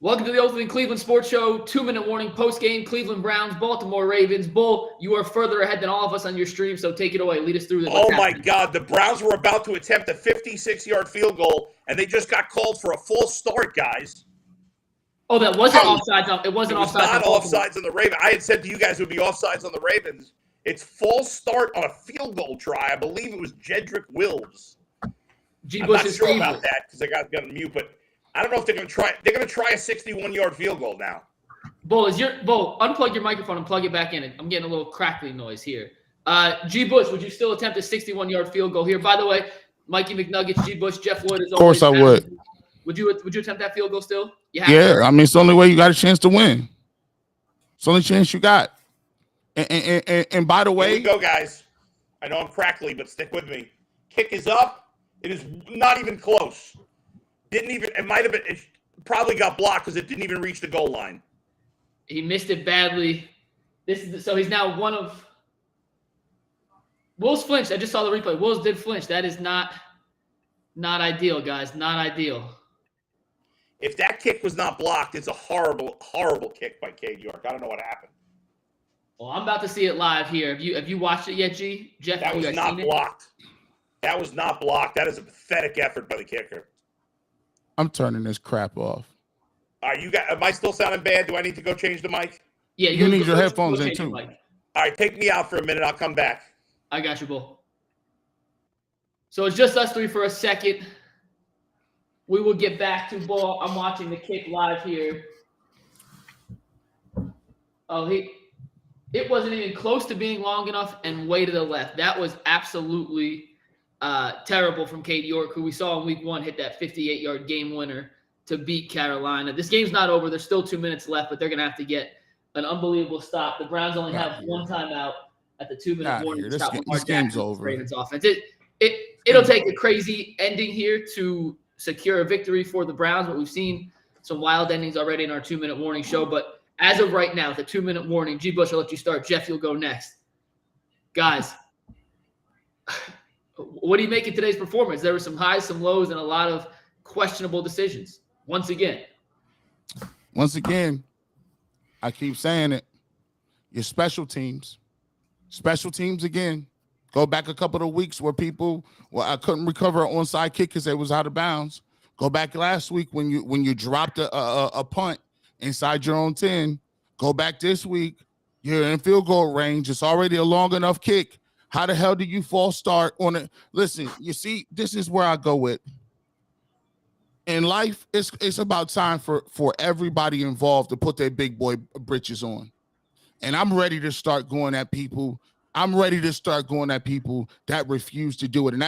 Welcome to the Oakland Cleveland Sports Show. 2-minute warning post-game. Cleveland Browns, Baltimore Ravens. Bull, you are further ahead than all of us on your stream, so take it away. Lead us through this. Oh, my God. The Browns were about to attempt a 56-yard field goal, and they just got called for a false start, guys. Oh, that wasn't offsides. It wasn't offsides. Not offsides on the Ravens. I had said to you guys it would be offsides on the Ravens. It's false start on a field goal try. I believe it was Jedrick Wills. I'm not sure about that because I got on mute, but I don't know if they're going to try. They're going to try a 61-yard field goal now. Bull, unplug your microphone and plug it back in. I'm getting a little crackling noise here. G. Bush, would you still attempt a 61-yard field goal here? By the way, Mikey McNuggets, G. Bush, Jeff Lloyd is always. Of course I would. Would you attempt that field goal still? Yeah, I mean, it's the only way you got a chance to win. It's the only chance you got. And by the way, here we go, guys. I know I'm crackly, but stick with me. Kick is up. It is not even close. It might have been, it probably got blocked because it didn't even reach the goal line. He missed it badly. So he's now one of. Wills flinched. I just saw the replay. Wills did flinch. That is not ideal, guys. Not ideal. If that kick was not blocked, it's a horrible, horrible kick by Cade York. I don't know what happened. Well, I'm about to see it live here. Have you watched it yet, G? Jeff, that was not blocked. That was not blocked. That is a pathetic effort by the kicker. I'm turning this crap off. All right, am I still sounding bad? Do I need to go change the mic? Yeah, you need your headphones in too. All right, take me out for a minute. I'll come back. I got you, Bull. So it's just us three for a second. We will get back to Bull. I'm watching the kick live here. Oh, it wasn't even close to being long enough and way to the left. That was absolutely terrible from Cade York, who we saw in week 1 hit that 58-yard game winner to beat Carolina. This game's not over. There's still 2 minutes left, but they're going to have to get an unbelievable stop. The Browns only have one timeout at the 2-minute warning to stop Lamar Jackson's Ravens offense. It'll take a crazy ending here to secure a victory for the Browns, but we've seen some wild endings already in our 2-minute warning show. But as of right now, the 2-minute warning, G. Bush, I'll let you start. Jeff, you'll go next. Guys, what do you make of today's performance? There were some highs, some lows, and a lot of questionable decisions. Once again, I keep saying it. Your special teams again. Go back a couple of weeks where I couldn't recover an onside kick because it was out of bounds. Go back last week when you dropped a punt inside your own 10. Go back this week. You're in field goal range. It's already a long enough kick. How the hell do you false start on it? Listen, you see, this is where I go with. In life, it's about time for everybody involved to put their big boy britches on. And I'm ready to start going at people. That refuse to do it. And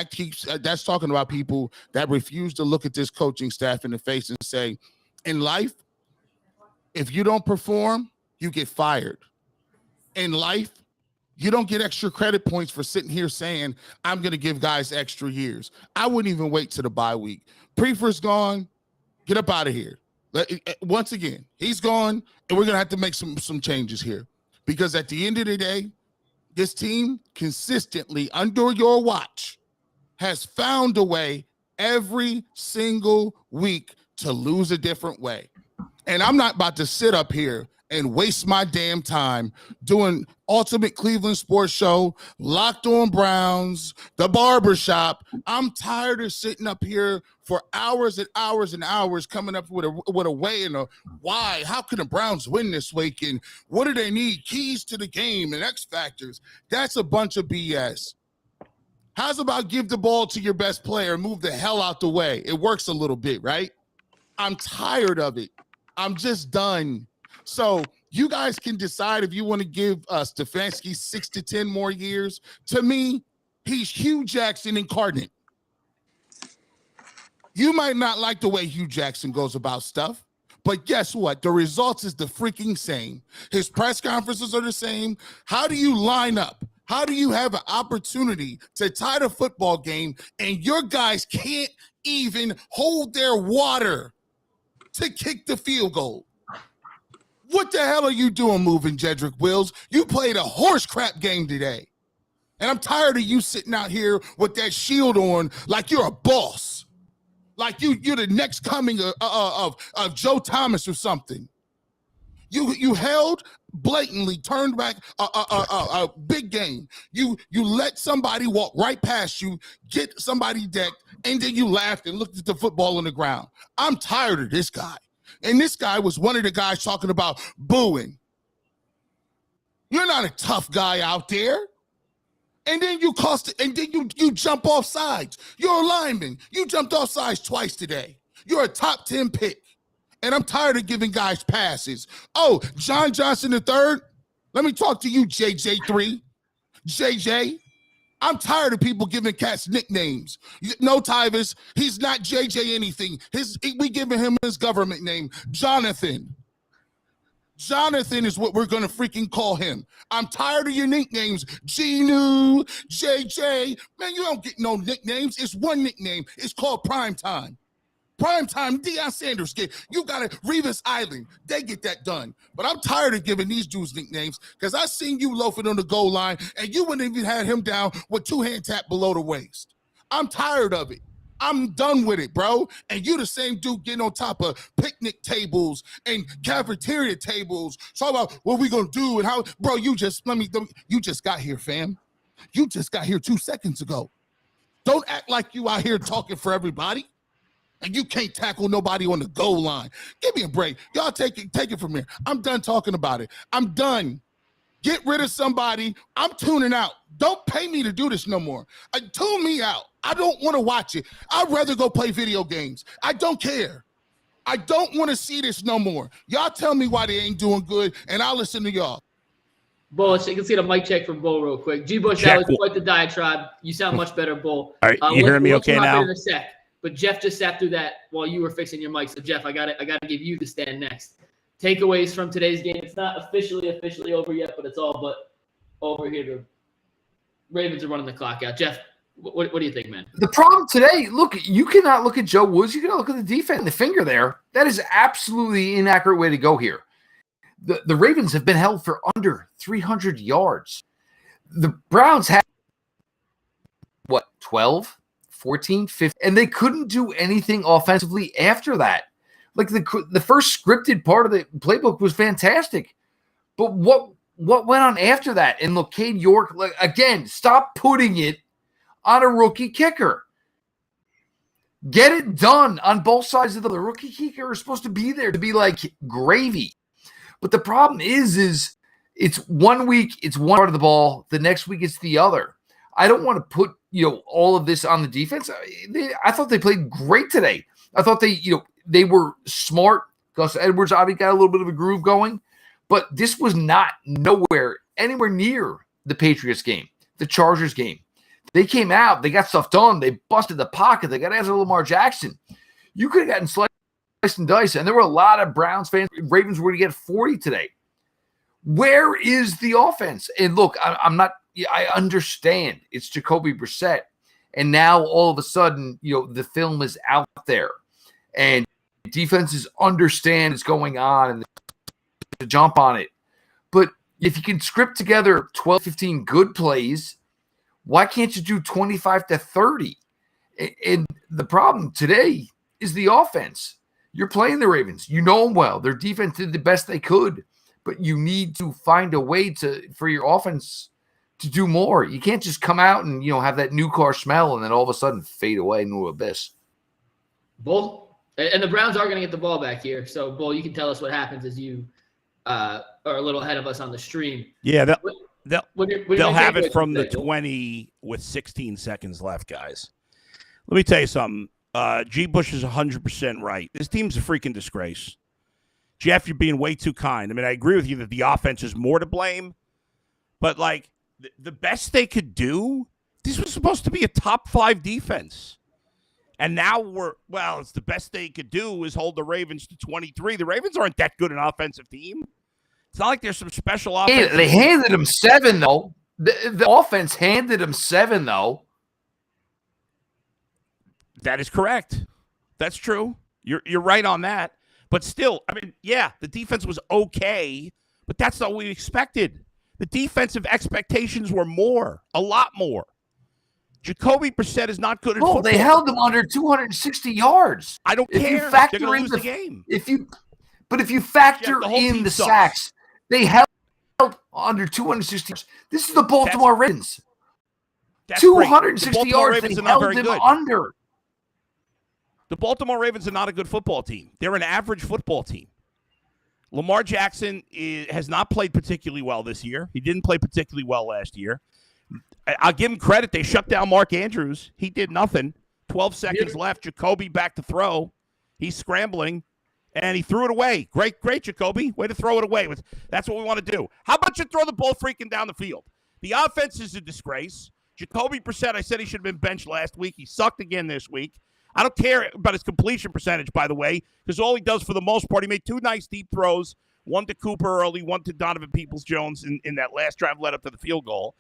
that's talking about people that refuse to look at this coaching staff in the face and say, in life, if you don't perform, you get fired. In life, you don't get extra credit points for sitting here saying, I'm going to give guys extra years. I wouldn't even wait to the bye week. Prefer's gone. Get up out of here. Once again, he's gone, and we're going to have to make some changes here. Because at the end of the day, this team consistently, under your watch, has found a way every single week to lose a different way. And I'm not about to sit up here and waste my damn time doing Ultimate Cleveland Sports Show, Locked On Browns, The Barbershop. I'm tired of sitting up here for hours and hours and hours coming up with a way and a why. How can the Browns win this week? And what do they need? Keys to the game and X factors. That's a bunch of BS. How's about give the ball to your best player and move the hell out the way? It works a little bit, right? I'm tired of it. I'm just done. So you guys can decide if you want to give Stefanski 6 to 10 more years. To me, he's Hugh Jackson incarnate. You might not like the way Hugh Jackson goes about stuff, but guess what? The results is the freaking same. His press conferences are the same. How do you line up? How do you have an opportunity to tie the football game and your guys can't even hold their water to kick the field goal? What the hell are you doing moving Jedrick Wills? You played a horse crap game today. And I'm tired of you sitting out here with that shield on like you're a boss. like you're the next coming of Joe Thomas or something. You held blatantly, turned back a big game. You let somebody walk right past you, get somebody decked, and then you laughed and looked at the football on the ground. I'm tired of this guy. And this guy was one of the guys talking about booing. You're not a tough guy out there. And then you you jump off sides. You're a lineman. You jumped off sides twice today. You're a top 10 pick. And I'm tired of giving guys passes. Oh, John Johnson III, let me talk to you, JJ3. JJ, I'm tired of people giving cats nicknames. No, Tyvis, he's not JJ anything. We giving him his government name, Jonathan. Jonathan is what we're going to freaking call him. I'm tired of your nicknames. Genu, JJ. Man, you don't get no nicknames. It's one nickname. It's called Primetime. Primetime, Deion Sanders get. You got it. Revis Island. They get that done. But I'm tired of giving these dudes nicknames because I seen you loafing on the goal line and you wouldn't even had him down with 2-hand tap below the waist. I'm tired of it. I'm done with it, bro. And you the same dude getting on top of picnic tables and cafeteria tables. Talk about what we gonna do and how, bro. You just got here, fam. You just got here 2 seconds ago. Don't act like you out here talking for everybody. And you can't tackle nobody on the goal line. Give me a break. Y'all take it from here. I'm done talking about it. I'm done. Get rid of somebody. I'm tuning out. Don't pay me to do this no more. Tune me out. I don't want to watch it. I'd rather go play video games. I don't care. I don't want to see this no more. Y'all tell me why they ain't doing good, and I'll listen to y'all. Bull, you can see the mic check from Bull real quick. G. Bush, that was quite the diatribe. You sound much better, Bull. All right, you hearing me okay now? In a sec. But Jeff just sat through that while you were fixing your mic. So Jeff, I got to give you the stand next. Takeaways from today's game. It's not officially over yet, but it's all but over here. The Ravens are running the clock out. Jeff, what do you think, man? The problem today, look, you cannot look at Joe Woods. You cannot look at the defense. The finger there. That is absolutely an inaccurate way to go here. The Ravens have been held for under 300 yards. The Browns had, 12? 14, 15, and they couldn't do anything offensively after that. Like the first scripted part of the playbook was fantastic, but what went on after that? And look, Cade York, like, again, stop putting it on a rookie kicker. Get it done on both sides of the rookie kicker is supposed to be there to be like gravy. But the problem is it's 1 week, it's one part of the ball, the next week it's the other. I don't want to put, all of this on the defense. I thought they played great today. I thought they were smart. Gus Edwards obviously got a little bit of a groove going, but this was not anywhere near the Patriots game, the Chargers game. They came out, they got stuff done. They busted the pocket. They got after Lamar Jackson. You could have gotten sliced and diced, and there were a lot of Browns fans. Ravens were to get 40 today. Where is the offense? And look, I understand it's Jacoby Brissett, and now all of a sudden, the film is out there, and defenses understand what's going on and to jump on it. But if you can script together 12, 15 good plays, why can't you do 25 to 30? And the problem today is the offense. You're playing the Ravens. You know them well. Their defense did the best they could, but you need to find a way for your offense to do more. You can't just come out and, have that new car smell and then all of a sudden fade away into the abyss. Bull, and the Browns are going to get the ball back here. So, Bull, you can tell us what happens as you are a little ahead of us on the stream. Yeah, they'll have it from the today? 20 with 16 seconds left, guys. Let me tell you something. G. Bush is 100% right. This team's a freaking disgrace. Jeff, you're being way too kind. I mean, I agree with you that the offense is more to blame, but the best they could do, this was supposed to be a top 5 defense. And now it's the best they could do is hold the Ravens to 23. The Ravens aren't that good an offensive team. It's not like there's some special offense. They handed them 7, though. The offense handed them 7, though. That is correct. That's true. You're right on that. But still, I mean, yeah, the defense was okay, but that's not what we expected. The defensive expectations were a lot more. Jacoby Brissett is not good at No, football. they held them under 260 yards. I don't If care. you They're factor going to in lose the game. If you factor the whole in team the sucks. sacks, they held under 260 yards. This is the Baltimore Ravens. That's 260 great. The yards. Ravens They are not held very them good. under. The Baltimore Ravens are not a good football team. They're an average football team. Lamar Jackson has not played particularly well this year. He didn't play particularly well last year. I'll give him credit. They shut down Mark Andrews. He did nothing. 12 seconds left. Jacoby back to throw. He's scrambling, and he threw it away. Great, Jacoby. Way to throw it away. That's what we want to do. How about you throw the ball freaking down the field? The offense is a disgrace. Jacoby Brissett, I said he should have been benched last week. He sucked again this week. I don't care about his completion percentage, by the way, because all he does for the most part, he made 2 nice deep throws, one to Cooper early, one to Donovan Peoples-Jones in that last drive led up to the field goal.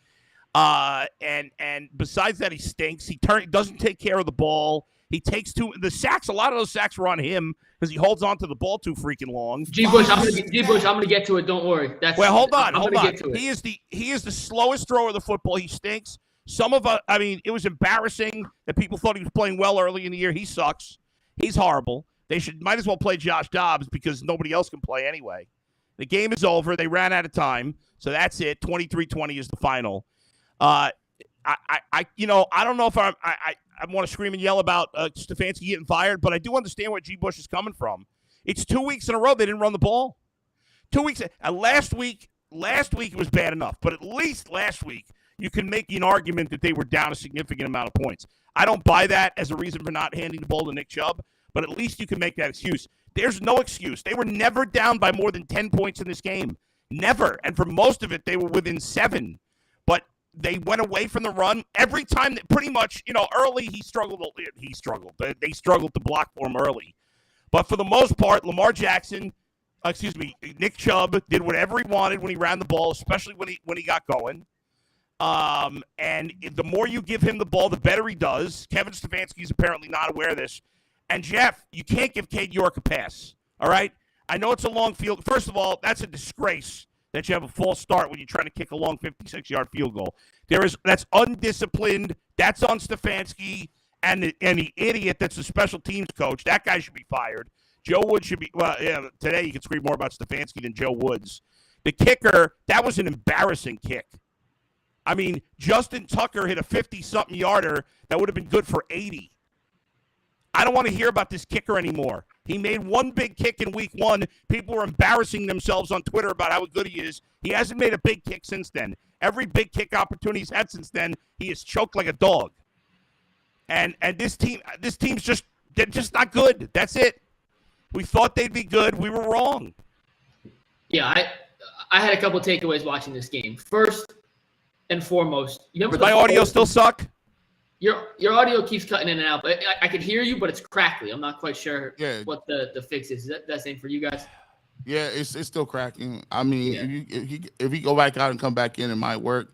And besides that, he stinks. He doesn't take care of the ball. He takes the sacks. A lot of those sacks were on him because he holds on to the ball too freaking long. G-Bush, I'm gonna get to it. Don't worry. Hold on. Get to it. He is the slowest thrower of the football. He stinks. It was embarrassing that people thought he was playing well early in the year. He sucks. He's horrible. They might as well play Josh Dobbs because nobody else can play anyway. The game is over. They ran out of time, so that's it. 23-20 is the final. I don't know if I want to scream and yell about Stefanski getting fired, but I do understand where G. Bush is coming from. It's 2 weeks in a row they didn't run the ball. 2 weeks. Last week it was bad enough, but at least last week you can make an argument that they were down a significant amount of points. I don't buy that as a reason for not handing the ball to Nick Chubb, but at least you can make that excuse. There's no excuse. They were never down by more than 10 points in this game. Never. And for most of it, they were within 7. But they went away from the run every time. That pretty much, early he struggled. They struggled to block for him early. But for the most part, Nick Chubb did whatever he wanted when he ran the ball, especially when he got going. And the more you give him the ball, the better he does. Kevin Stefanski is apparently not aware of this. And Jeff, you can't give Cade York a pass. All right. I know it's a long field. First of all, that's a disgrace that you have a false start when you're trying to kick a long 56-yard field goal. That's undisciplined. That's on Stefanski and the idiot that's the special teams coach. That guy should be fired. Joe Woods should be. Well, yeah. Today you can scream more about Stefanski than Joe Woods. The kicker, that was an embarrassing kick. I mean, Justin Tucker hit a 50-something yarder that would have been good for 80. I don't want to hear about this kicker anymore. He made one big kick in week 1. People were embarrassing themselves on Twitter about how good he is. He hasn't made a big kick since then. Every big kick opportunity he's had since then, he has choked like a dog. And this team's just not good. That's it. We thought they'd be good. We were wrong. Yeah, I had a couple takeaways watching this game. First and foremost, does my audio still suck? Your audio keeps cutting in and out, but I could hear you, but it's crackly. I'm not quite sure what the fix is. Is that same for you guys? Yeah, it's still cracking. I mean, if you go back out and come back in, it might work.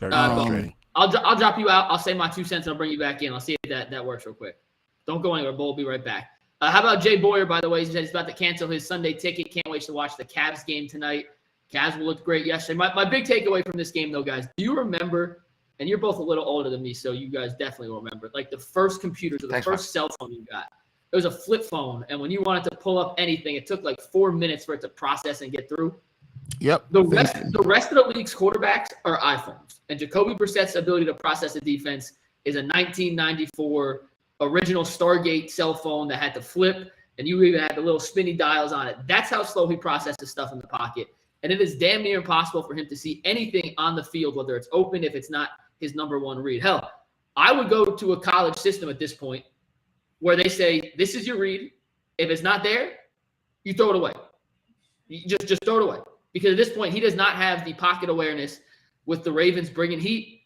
I'll drop you out. I'll say my 2 cents and I'll bring you back in. I'll see if that works real quick. Don't go anywhere. Bo will be right back. How about Jay Boyer, by the way? He said he's about to cancel his Sunday ticket. Can't wait to watch the Cavs game tonight. Cavs will look great yesterday. My big takeaway from this game, though, guys, do you remember, and you're both a little older than me, so you guys definitely will remember, like the first computers or the first cell phone you got. It was a flip phone, and when you wanted to pull up anything, it took like 4 minutes for it to process and get through. Yep. The rest of the league's quarterbacks are iPhones, and Jacoby Brissett's ability to process a defense is a 1994 original Stargate cell phone that had to flip, and you even had the little spinny dials on it. That's how slow he processes stuff in the pocket. And it is damn near impossible for him to see anything on the field, whether it's open, if it's not his number one read. Hell, I would go to a college system at this point where they say, this is your read. If it's not there, you throw it away. You just throw it away. Because at this point, he does not have the pocket awareness with the Ravens bringing heat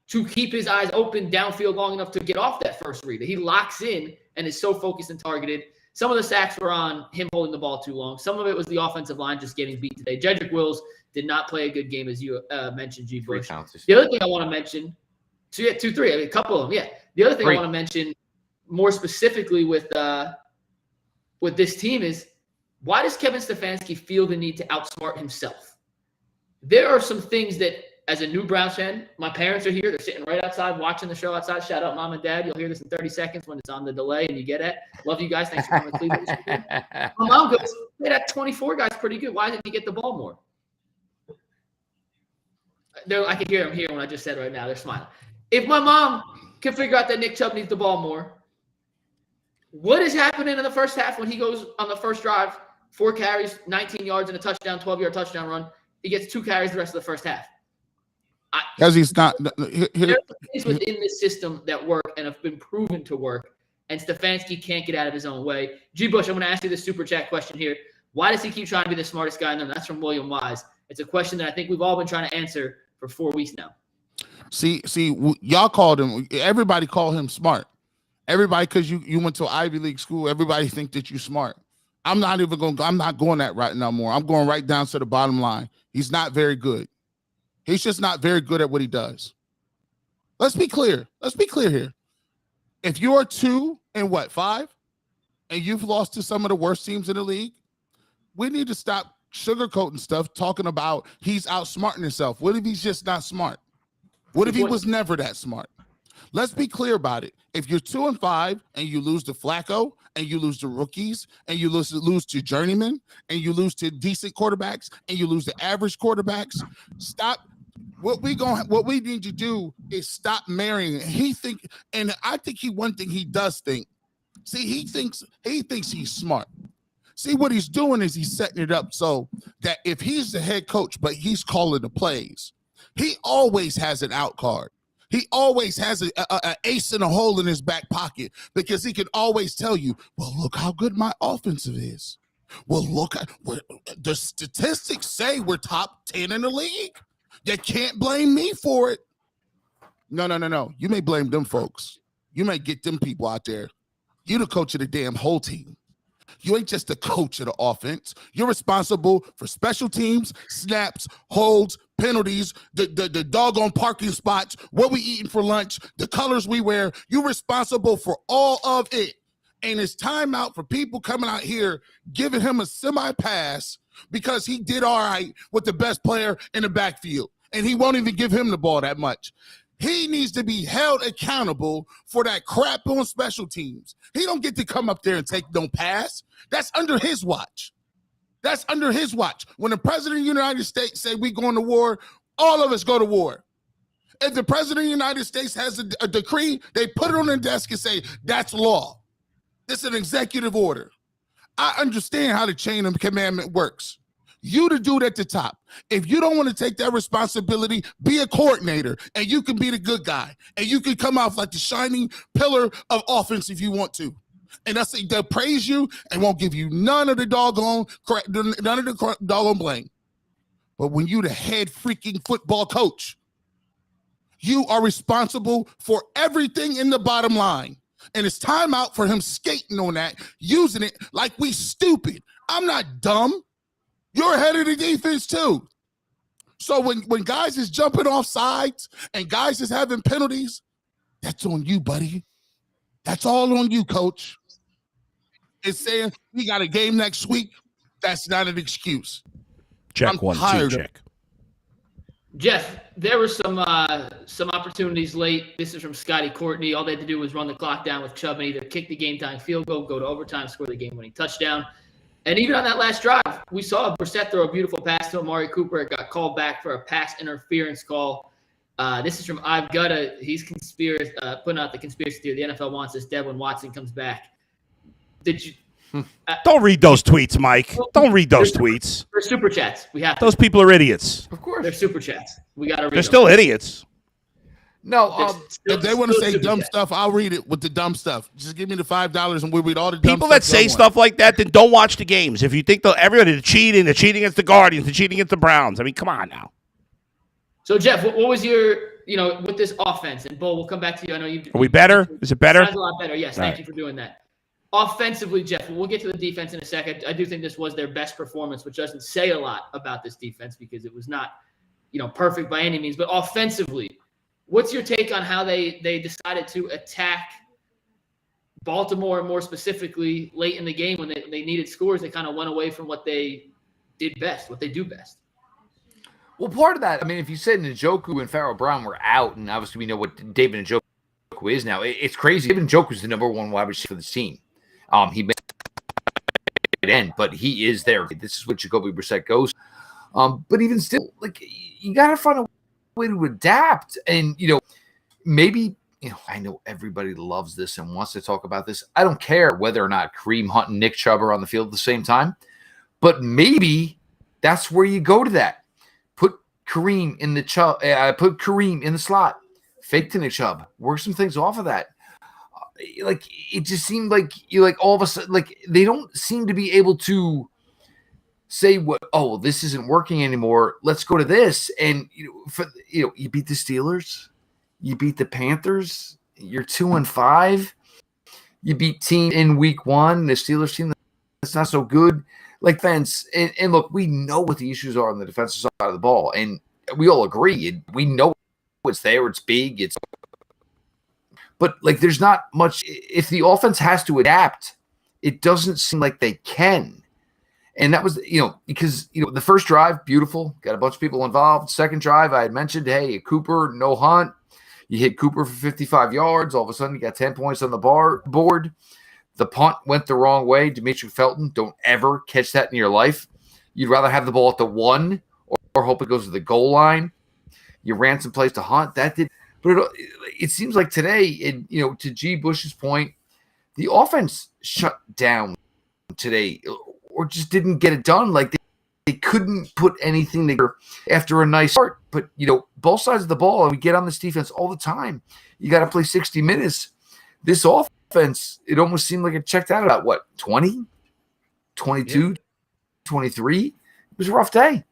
to keep his eyes open downfield long enough to get off that first read. He locks in and is so focused and targeted. Some of the sacks were on him holding the ball too long. Some of it was the offensive line just getting beat today. Jedrick Wills did not play a good game, as you mentioned, G. Bush. The other thing I want to mention, so yeah, 2-3, a couple of them, yeah. The other thing I want to mention more specifically with this team is, why does Kevin Stefanski feel the need to outsmart himself? There are some things that as a new Browns fan, my parents are here. They're sitting right outside watching the show outside. Shout out Mom and Dad. You'll hear this in 30 seconds when it's on the delay and you get it. Love you guys. Thanks for coming to Cleveland this weekend. My mom goes, hey, that 24 guy's pretty good. Why didn't he get the ball more? I can hear them here when I just said right now. They're smiling. If my mom can figure out that Nick Chubb needs the ball more, what is happening in the first half when he goes on the first drive, 4 carries, 19 yards, and a touchdown, 12-yard touchdown run? He gets 2 carries the rest of the first half. Because he's not. There's things within this system that work and have been proven to work, and Stefanski can't get out of his own way. G. Bush, I'm going to ask you this super chat question here. Why does he keep trying to be the smartest guy in there? That's from William Wise. It's a question that I think we've all been trying to answer for 4 weeks now. See, y'all called him. Everybody called him smart. Everybody, because you went to an Ivy League school. Everybody think that you're smart. I'm not going that right no more. I'm going right down to the bottom line. He's not very good. He's just not very good at what he does. Let's be clear. Let's be clear here. If you're 2-5, and you've lost to some of the worst teams in the league, we need to stop sugarcoating stuff, talking about he's outsmarting himself. What if he's just not smart? What if he was never that smart? Let's be clear about it. If you're 2-5 and you lose to Flacco and you lose to rookies and you lose to journeymen and you lose to decent quarterbacks and you lose to average quarterbacks, stop. What we need to do is stop marrying. And I think one thing he does think. See, he thinks he's smart. See, what he's doing is he's setting it up so that if he's the head coach, but he's calling the plays, he always has an out card. He always has an ace in a hole in his back pocket because he can always tell you, well, look how good my offensive is. Well, look, the statistics say we're top 10 in the league. You can't blame me for it. No. You may blame them folks. You may get them people out there. You're the coach of the damn whole team. You ain't just the coach of the offense. You're responsible for special teams, snaps, holds, penalties, the doggone parking spots, what we eating for lunch, the colors we wear. You're responsible for all of it. And it's time out for people coming out here giving him a semi-pass because he did all right with the best player in the backfield. And he won't even give him the ball that much. He needs to be held accountable for that crap on special teams. He don't get to come up there and take no pass. That's under his watch. That's under his watch. When the president of the United States say we going to war, all of us go to war. If the president of the United States has a decree, they put it on the desk and say, that's law. It's an executive order. I understand how the chain of commandment works. You the dude at the top. If you don't want to take that responsibility, be a coordinator, and you can be the good guy, and you can come off like the shining pillar of offense if you want to. And they'll praise you and won't give you none of the doggone blame. But when you the head freaking football coach, you are responsible for everything in the bottom line. And it's time out for him skating on that, using it like we stupid. I'm not dumb. You're ahead of the defense too. So when guys is jumping off sides and guys is having penalties, that's on you, buddy. That's all on you, coach. It's saying we got a game next week. That's not an excuse. Check I'm 1, 2, check. Jeff, there were some opportunities late. This is from Scotty Courtney. All they had to do was run the clock down with Chubb and either kick the game-tying field goal, go to overtime, score the game-winning touchdown. And even on that last drive, we saw Brissett throw a beautiful pass to Amari Cooper. It got called back for a pass interference call. This is from I've Gutta. He's putting out the conspiracy theory. The NFL wants this dead when Watson comes back. Did you? Don't read those tweets, Mike. Don't read those tweets. They're super chats. We have to. Those people are idiots. Of course. They're super chats. We got to read They're them. still idiots. No, if they want to say dumb stuff, I'll read it with the dumb stuff. Just give me the $5 and we'll read all the dumb people that say stuff like that, then don't watch the games. If you think everybody cheating against the Guardians, they're cheating against the Browns. I mean, come on now. So Jeff, what was your, with this offense? And Bull, we'll come back to you. I know you. Are we better? Is it better? Sounds a lot better. Yes, thank you for doing that. Offensively, Jeff, we'll get to the defense in a second. I do think this was their best performance, which doesn't say a lot about this defense because it was not, perfect by any means. But offensively, what's your take on how they decided to attack Baltimore, more specifically late in the game when they needed scores? They kind of went away from what they did best, what they do best. Well, part of that, I mean, if you said Njoku and Farrell Brown were out, and obviously we know what David Njoku is now, it's crazy. David Njoku is the number one wide receiver for the team. He may end, but he is there. This is what Jacoby Brissett goes. But even still, like, you got to find a way to adapt. And, maybe, I know everybody loves this and wants to talk about this. I don't care whether or not Kareem Hunt and Nick Chubb are on the field at the same time, but maybe that's where you go to that. Put Kareem in the slot, fake to Nick Chubb, work some things off of that. It just seemed like all of a sudden, like, they don't seem to be able to say this isn't working anymore. Let's go to this. And, you beat the Steelers, you beat the Panthers, you're 2-5, you beat team in week 1, the Steelers team that's not so good. Like, fence. And look, we know what the issues are on the defensive side of the ball. And we all agree. We know it's there. It's big. But, like, there's not much. If the offense has to adapt, it doesn't seem like they can. And that was, because, the first drive, beautiful. Got a bunch of people involved. Second drive, I had mentioned, hey, Cooper, no Hunt. You hit Cooper for 55 yards. All of a sudden, you got 10 points on the board. The punt went the wrong way. Demetri Felton, don't ever catch that in your life. You'd rather have the ball at the 1 or hope it goes to the goal line. You ran some plays to Hunt. That did. But it seems like today, and to G. Bush's point, the offense shut down today or just didn't get it done. Like, they couldn't put anything together after a nice start. But, both sides of the ball, and we get on this defense all the time. You got to play 60 minutes. This offense, it almost seemed like it checked out about, 20, 22, 23? It was a rough day.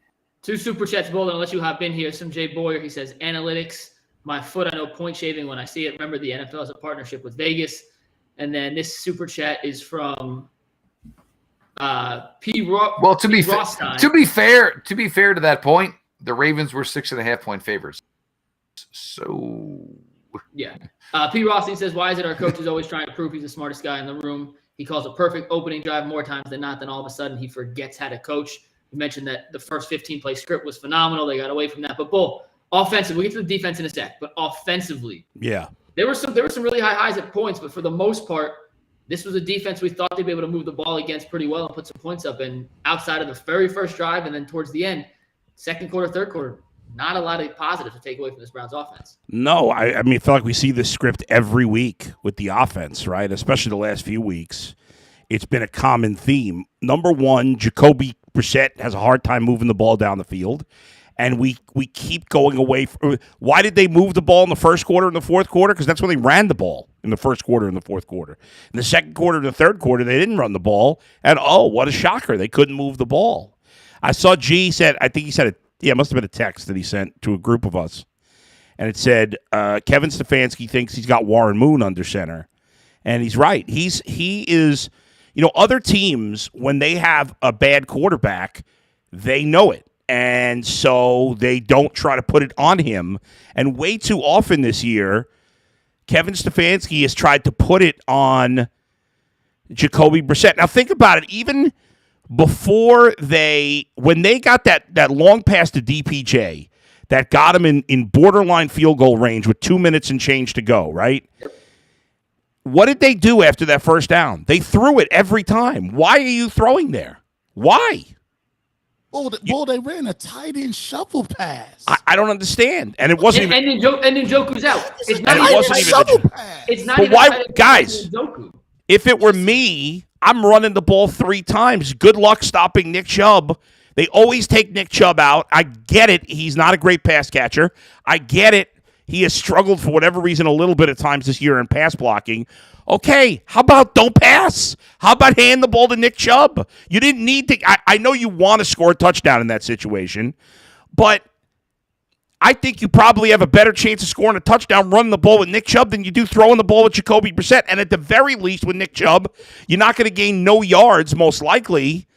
2 super chats, Boulder. I'll let you hop in here. Some Jay Boyer, he says, analytics. My foot, I know point shaving when I see it. Remember, the NFL has a partnership with Vegas. And then this super chat is from P. Well, to be fair to that point, the Ravens were 6.5-point favorites. So yeah. P. Rothstein says, why is it our coach is always trying to prove he's the smartest guy in the room? He calls a perfect opening drive more times than not. Then all of a sudden he forgets how to coach. You mentioned that the first 15-play script was phenomenal. They got away from that. But Bull, offensively, we'll get to the defense in a sec, but offensively, yeah, there were some really high highs at points, but for the most part, this was a defense we thought they'd be able to move the ball against pretty well and put some points up. And outside of the very first drive and then towards the end, second quarter, third quarter, not a lot of positives to take away from this Browns offense. No, I mean, I feel like we see this script every week with the offense, right? Especially the last few weeks. It's been a common theme. Number one, Jacoby Brissett has a hard time moving the ball down the field. And we keep going away from. Why did they move the ball in the first quarter and the fourth quarter? Because that's when they ran the ball in the first quarter and the fourth quarter. In the second quarter and the third quarter, they didn't run the ball. And, what a shocker. They couldn't move the ball. I saw G said, I think he said, it must have been a text that he sent to a group of us. And it said, Kevin Stefanski thinks he's got Warren Moon under center. And he's right. He is, other teams, when they have a bad quarterback, they know it. And so they don't try to put it on him. And way too often this year, Kevin Stefanski has tried to put it on Jacoby Brissett. Now think about it. Even before when they got that long pass to DPJ that got him in borderline field goal range with 2 minutes and change to go, right? What did they do after that first down? They threw it every time. Why are you throwing there? Why? Well, they ran a tight end shuffle pass. I don't understand, and it wasn't. And Njoku's out. It's not even a shuffle pass. It's not but even why, guys? If it were me, I'm running the ball 3 times. Good luck stopping Nick Chubb. They always take Nick Chubb out. I get it. He's not a great pass catcher. I get it. He has struggled for whatever reason a little bit at times this year in pass blocking. Okay, how about don't pass? How about hand the ball to Nick Chubb? You didn't need to. I know you want to score a touchdown in that situation, but I think you probably have a better chance of scoring a touchdown running the ball with Nick Chubb than you do throwing the ball with Jacoby Brissett. And at the very least with Nick Chubb, you're not going to gain no yards, most likely.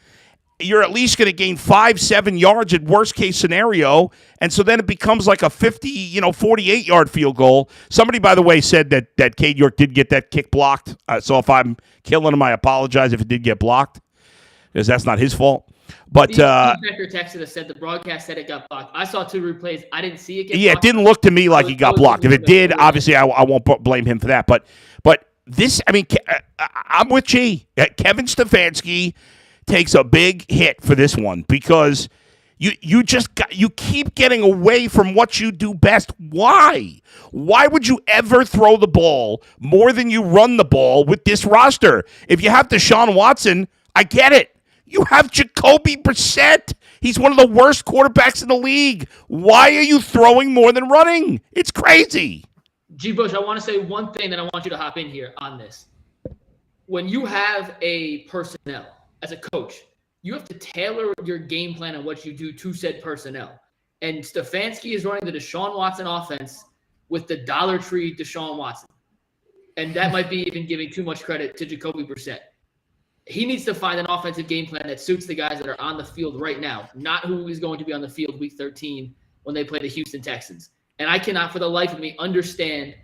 You're at least going to gain 5-7 yards at worst case scenario. And so then it becomes like a 48-yard field goal. Somebody, by the way, said that Cade York did get that kick blocked. So if I'm killing him, I apologize if it did get blocked, because that's not his fault. But Steve Becker texted us, said the broadcast said it got blocked. I saw 2 replays. I didn't see it get blocked. It didn't look to me like he got blocked. If it did, obviously I won't blame him for that. But this, I mean, I'm with G. Kevin Stefanski takes a big hit for this one because you keep getting away from what you do best. Why? Why would you ever throw the ball more than you run the ball with this roster? If you have Deshaun Watson, I get it. You have Jacoby Brissett. He's one of the worst quarterbacks in the league. Why are you throwing more than running? It's crazy. G. Bush, I want to say one thing that I want you to hop in here on this. When you have a personnel as a coach, you have to tailor your game plan and what you do to said personnel. And Stefanski is running the Deshaun Watson offense with the Dollar Tree Deshaun Watson. And that might be even giving too much credit to Jacoby Brissett. He needs to find an offensive game plan that suits the guys that are on the field right now, not who is going to be on the field week 13 when they play the Houston Texans. And I cannot for the life of me understand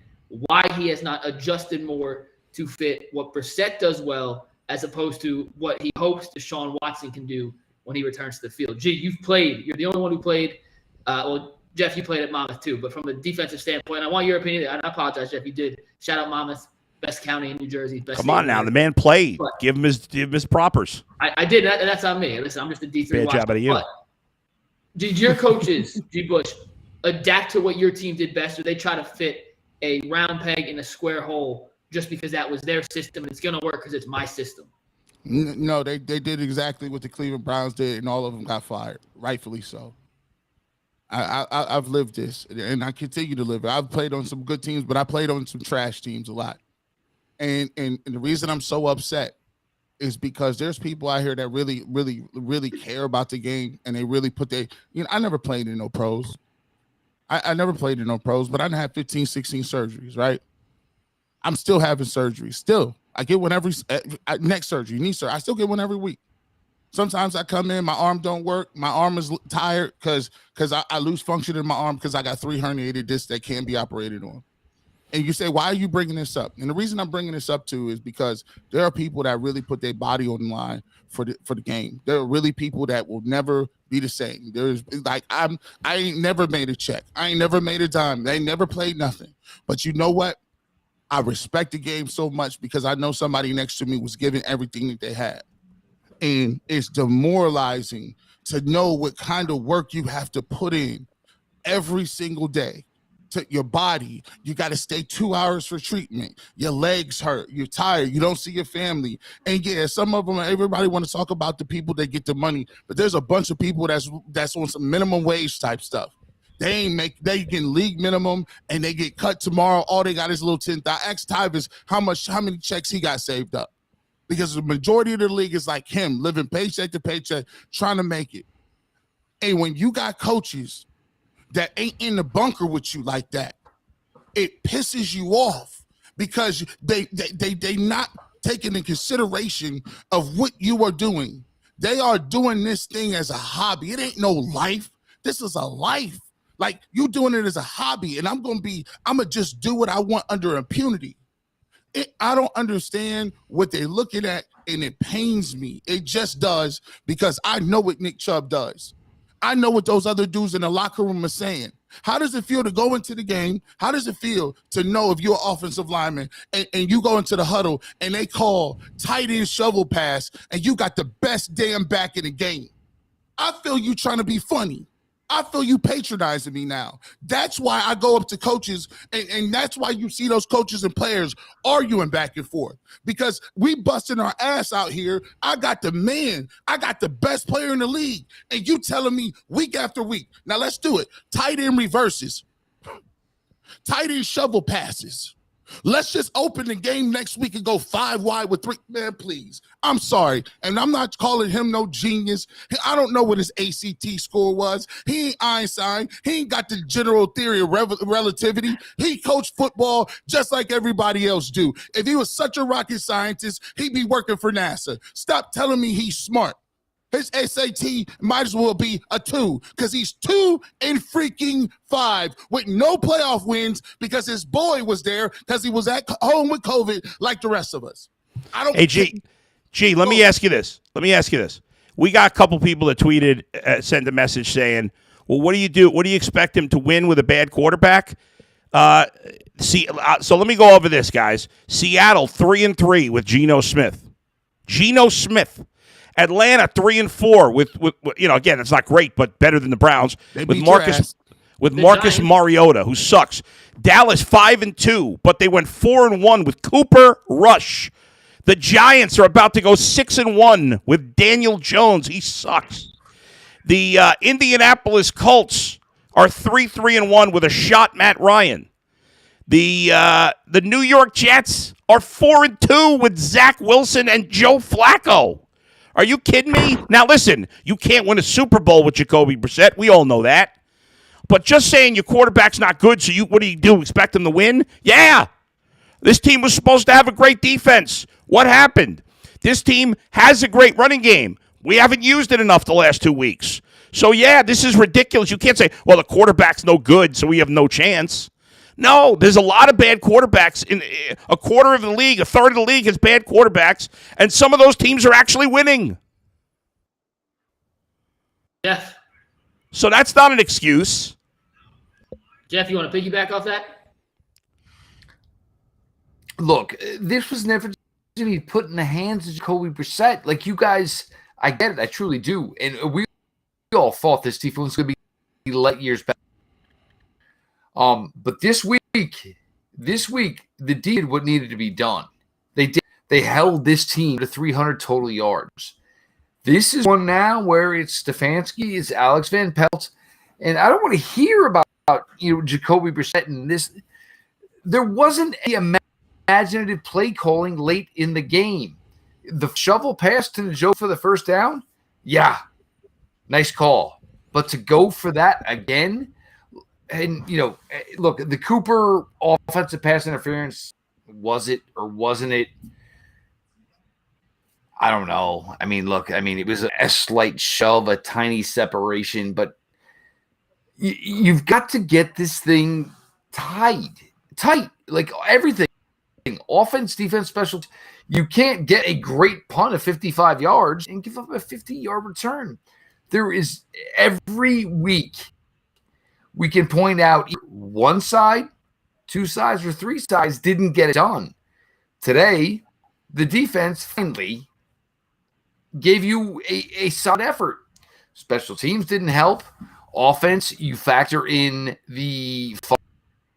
why he has not adjusted more to fit what Brissett does well as opposed to what he hopes Deshaun Watson can do when he returns to the field. Gee, you've played. You're the only one who played. Well, Jeff, you played at Monmouth too. But from a defensive standpoint, I want your opinion. I apologize, Jeff. You did. Shout out Monmouth. Best county in New Jersey. Come on now. The man played. But give him his propers. I did. That's on me. Listen, I'm just a D3 Bad watcher. job out of you. But did your coaches, G. Bush, adapt to what your team did best, or they try to fit a round peg in a square hole just because that was their system and it's going to work because it's my system? No, they did exactly what the Cleveland Browns did, and all of them got fired, rightfully so. I've lived this, and I continue to live it. I've played on some good teams, but I played on some trash teams a lot. And the reason I'm so upset is because there's people out here that really, really, really care about the game, and they really put I never played in no pros. I never played in no pros, but I done had 15, 16 surgeries, right? I'm still having surgeries. Still, I get one every neck surgery, knee surgery. I still get one every week. Sometimes I come in, my arm don't work. My arm is tired because I lose function in my arm because I got 3 herniated discs that can't be operated on. And you say, why are you bringing this up? And the reason I'm bringing this up too is because there are people that really put their body on the line for the game. There are really people that will never be the same. There's like I ain't never made a check. I ain't never made a dime. They never played nothing. But you know what? I respect the game so much because I know somebody next to me was giving everything that they had. And it's demoralizing to know what kind of work you have to put in every single day. To your body, you got to stay 2 hours for treatment. Your legs hurt. You're tired. You don't see your family. And yeah, some of them, everybody want to talk about the people that get the money, but there's a bunch of people that's on some minimum wage type stuff. They get league minimum and they get cut tomorrow. All they got is a little 10,000. Ask Tyvus how many checks he got saved up, because the majority of the league is like him, living paycheck to paycheck, trying to make it. And when you got coaches that ain't in the bunker with you like that, it pisses you off because they not taking into consideration of what you are doing. They are doing this thing as a hobby. It ain't no life. This is a life. Like, you doing it as a hobby, and I'm gonna just do what I want under impunity. I don't understand what they're looking at, and it pains me. It just does, because I know what Nick Chubb does. I know what those other dudes in the locker room are saying. How does it feel to go into the game? How does it feel to know if you're an offensive lineman and you go into the huddle and they call tight end shovel pass and you got the best damn back in the game? I feel you trying to be funny. I feel you patronizing me now. That's why I go up to coaches, and that's why you see those coaches and players arguing back and forth, because we busting our ass out here. I got the man. I got the best player in the league, and you telling me week after week. Now let's do it. Tight end reverses. Tight end shovel passes. Let's just open the game next week and go 5 wide with 3. Man, please. I'm sorry. And I'm not calling him no genius. I don't know what his ACT score was. He ain't Einstein. He ain't got the general theory of relativity. He coached football just like everybody else do. If he was such a rocket scientist, he'd be working for NASA. Stop telling me he's smart. His SAT might as well be a 2, because he's 2 and freaking 5 with no playoff wins because his boy was there because he was at home with COVID like the rest of us. I don't. Hey, G, let me ask you this. we got a couple people that tweeted, sent a message saying, well, what do you do? What do you expect him to win with a bad quarterback? So let me go over this, guys. Seattle 3-3 with Geno Smith. Geno Smith. Atlanta 3-4 with again, it's not great, but better than the Browns with Marcus Mariota, who sucks. Dallas 5-2, but they went 4-1 with Cooper Rush. The Giants are about to go 6-1 with Daniel Jones. He sucks. The Indianapolis Colts are 3-1 with a shot Matt Ryan. The New York Jets are 4-2 with Zach Wilson and Joe Flacco. Are you kidding me? Now listen, you can't win a Super Bowl with Jacoby Brissett. We all know that. But just saying your quarterback's not good, so what do? Expect him to win? Yeah. This team was supposed to have a great defense. What happened? This team has a great running game. We haven't used it enough the last 2 weeks. So, yeah, this is ridiculous. You can't say, well, the quarterback's no good, so we have no chance. No, there's a lot of bad quarterbacks. In a quarter of the league, a third of the league has bad quarterbacks, and some of those teams are actually winning. Jeff. So that's not an excuse. Jeff, you want to piggyback off that? Look, this was never to be put in the hands of Jacoby Brissett. Like, you guys, I get it. I truly do. And we all thought this defense was going to be light years back. But this week, the D did what needed to be done. They held this team to 300 total yards. This is one now where it's Stefanski, it's Alex Van Pelt, and I don't want to hear about Jacoby Brissett and this. There wasn't any imaginative play calling late in the game. The shovel pass to Joe for the first down, yeah, nice call. But to go for that again, and look, the Cooper offensive pass interference, was it or wasn't it? I don't know. It was a slight shove, a tiny separation, but you've got to get this thing tight, like everything. Offense, defense, special. You can't get a great punt of 55 yards and give up a 50-yard return. There is every week we can point out one side, two sides, or three sides didn't get it done. Today, the defense finally gave you a solid effort. Special teams didn't help. Offense, you factor in the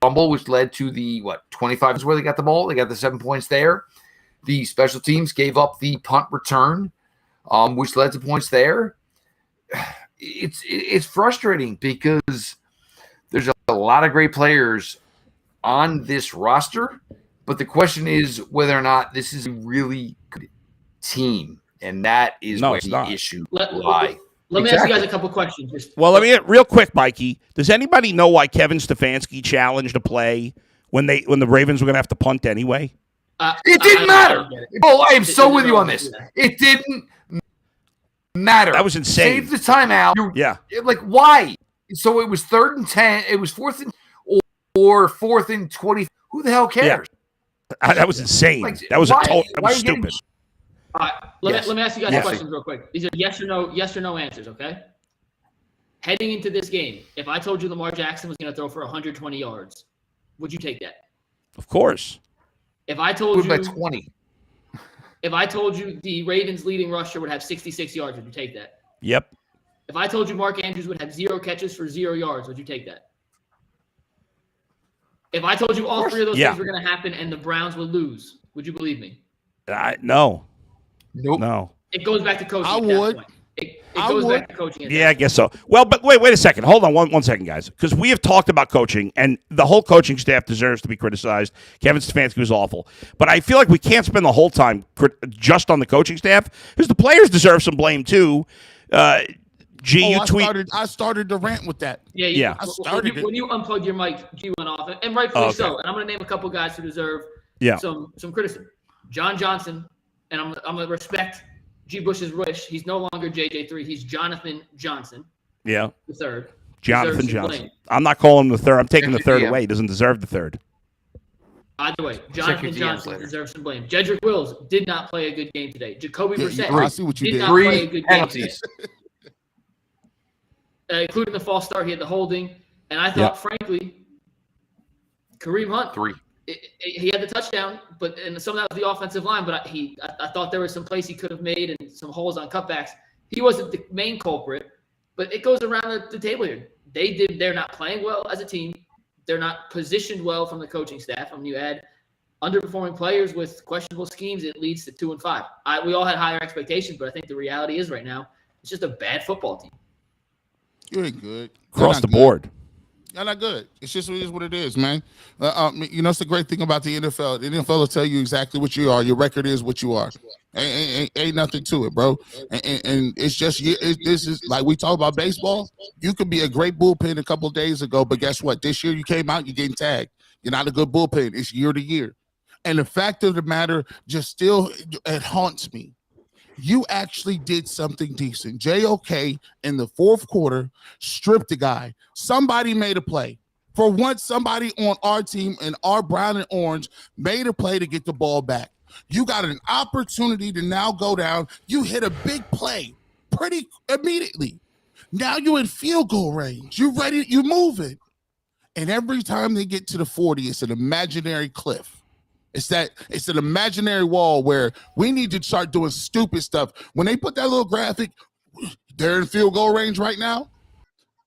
fumble, which led to the 25 is where they got the ball. They got the 7 points there. The special teams gave up the punt return, which led to points there. It's frustrating because there's a lot of great players on this roster, but the question is whether or not this is a really good team, and that is where the issue lies. Let me ask you guys a couple questions. Real quick, Mikey. Does anybody know why Kevin Stefanski challenged a play when the Ravens were going to have to punt anyway? It didn't matter. I am so with you on this. It didn't matter. That was insane. Save the timeout. Why? So it was 3rd and 10. It was 4th and or 4th and 20. Who the hell cares? Yeah. That was insane. That was stupid. All right, let me ask you guys questions real quick. These are yes or no answers, okay? Heading into this game, if I told you Lamar Jackson was going to throw for 120 yards, would you take that? Of course. If I told you 20. If I told you the Ravens' leading rusher would have 66 yards, would you take that? Yep. If I told you Mark Andrews would have 0 catches for 0 yards, would you take that? If I told you all three of those things were going to happen and the Browns would lose, would you believe me? No. Nope. No. It goes back to coaching. I would. It goes back to coaching. I guess so. Well, but wait a second. Hold on one second, guys. Because we have talked about coaching, and the whole coaching staff deserves to be criticized. Kevin Stefanski was awful. But I feel like we can't spend the whole time just on the coaching staff, because the players deserve some blame, too. I started to rant with that. Yeah. When you unplugged your mic, G went off, and rightfully so. And I'm going to name a couple guys who deserve some criticism. John Johnson, and I'm going to respect G. Bush's wish. He's no longer JJ3. He's Jonathan Johnson. Yeah. The third. Jonathan Johnson. I'm not calling him the third. I'm taking the third away. He doesn't deserve the third. Either way, Jonathan Johnson deserves some blame. Jedrick Wills did not play a good game today. Jacoby Brissett I see what you did. not play a good game today. Including the false start, he had the holding. And I thought, frankly, Kareem Hunt, he had the touchdown, and some of that was the offensive line, but I thought there was some plays he could have made and some holes on cutbacks. He wasn't the main culprit, but it goes around the table here. They're not playing well as a team. They're not positioned well from the coaching staff. When you add underperforming players with questionable schemes, it leads to 2-5. We all had higher expectations, but I think the reality is right now, it's just a bad football team. You ain't good. Across the board. You're not good. It's just what it is, man. It's the great thing about the NFL. The NFL will tell you exactly what you are. Your record is what you are. Ain't nothing to it, bro. And it's just this is like we talk about baseball. You could be a great bullpen a couple of days ago, but guess what? This year you came out, you're getting tagged. You're not a good bullpen. It's year to year. And the fact of the matter just still it haunts me. You actually did something decent. JOK in the fourth quarter stripped the guy. Somebody made a play. For once, somebody on our team in our brown and orange made a play to get the ball back. You got an opportunity to now go down. You hit a big play pretty immediately. Now you're in field goal range. You're ready. You're moving. And every time they get to the 40, it's an imaginary cliff. It's an imaginary wall where we need to start doing stupid stuff. When they put that little graphic, they're in field goal range right now.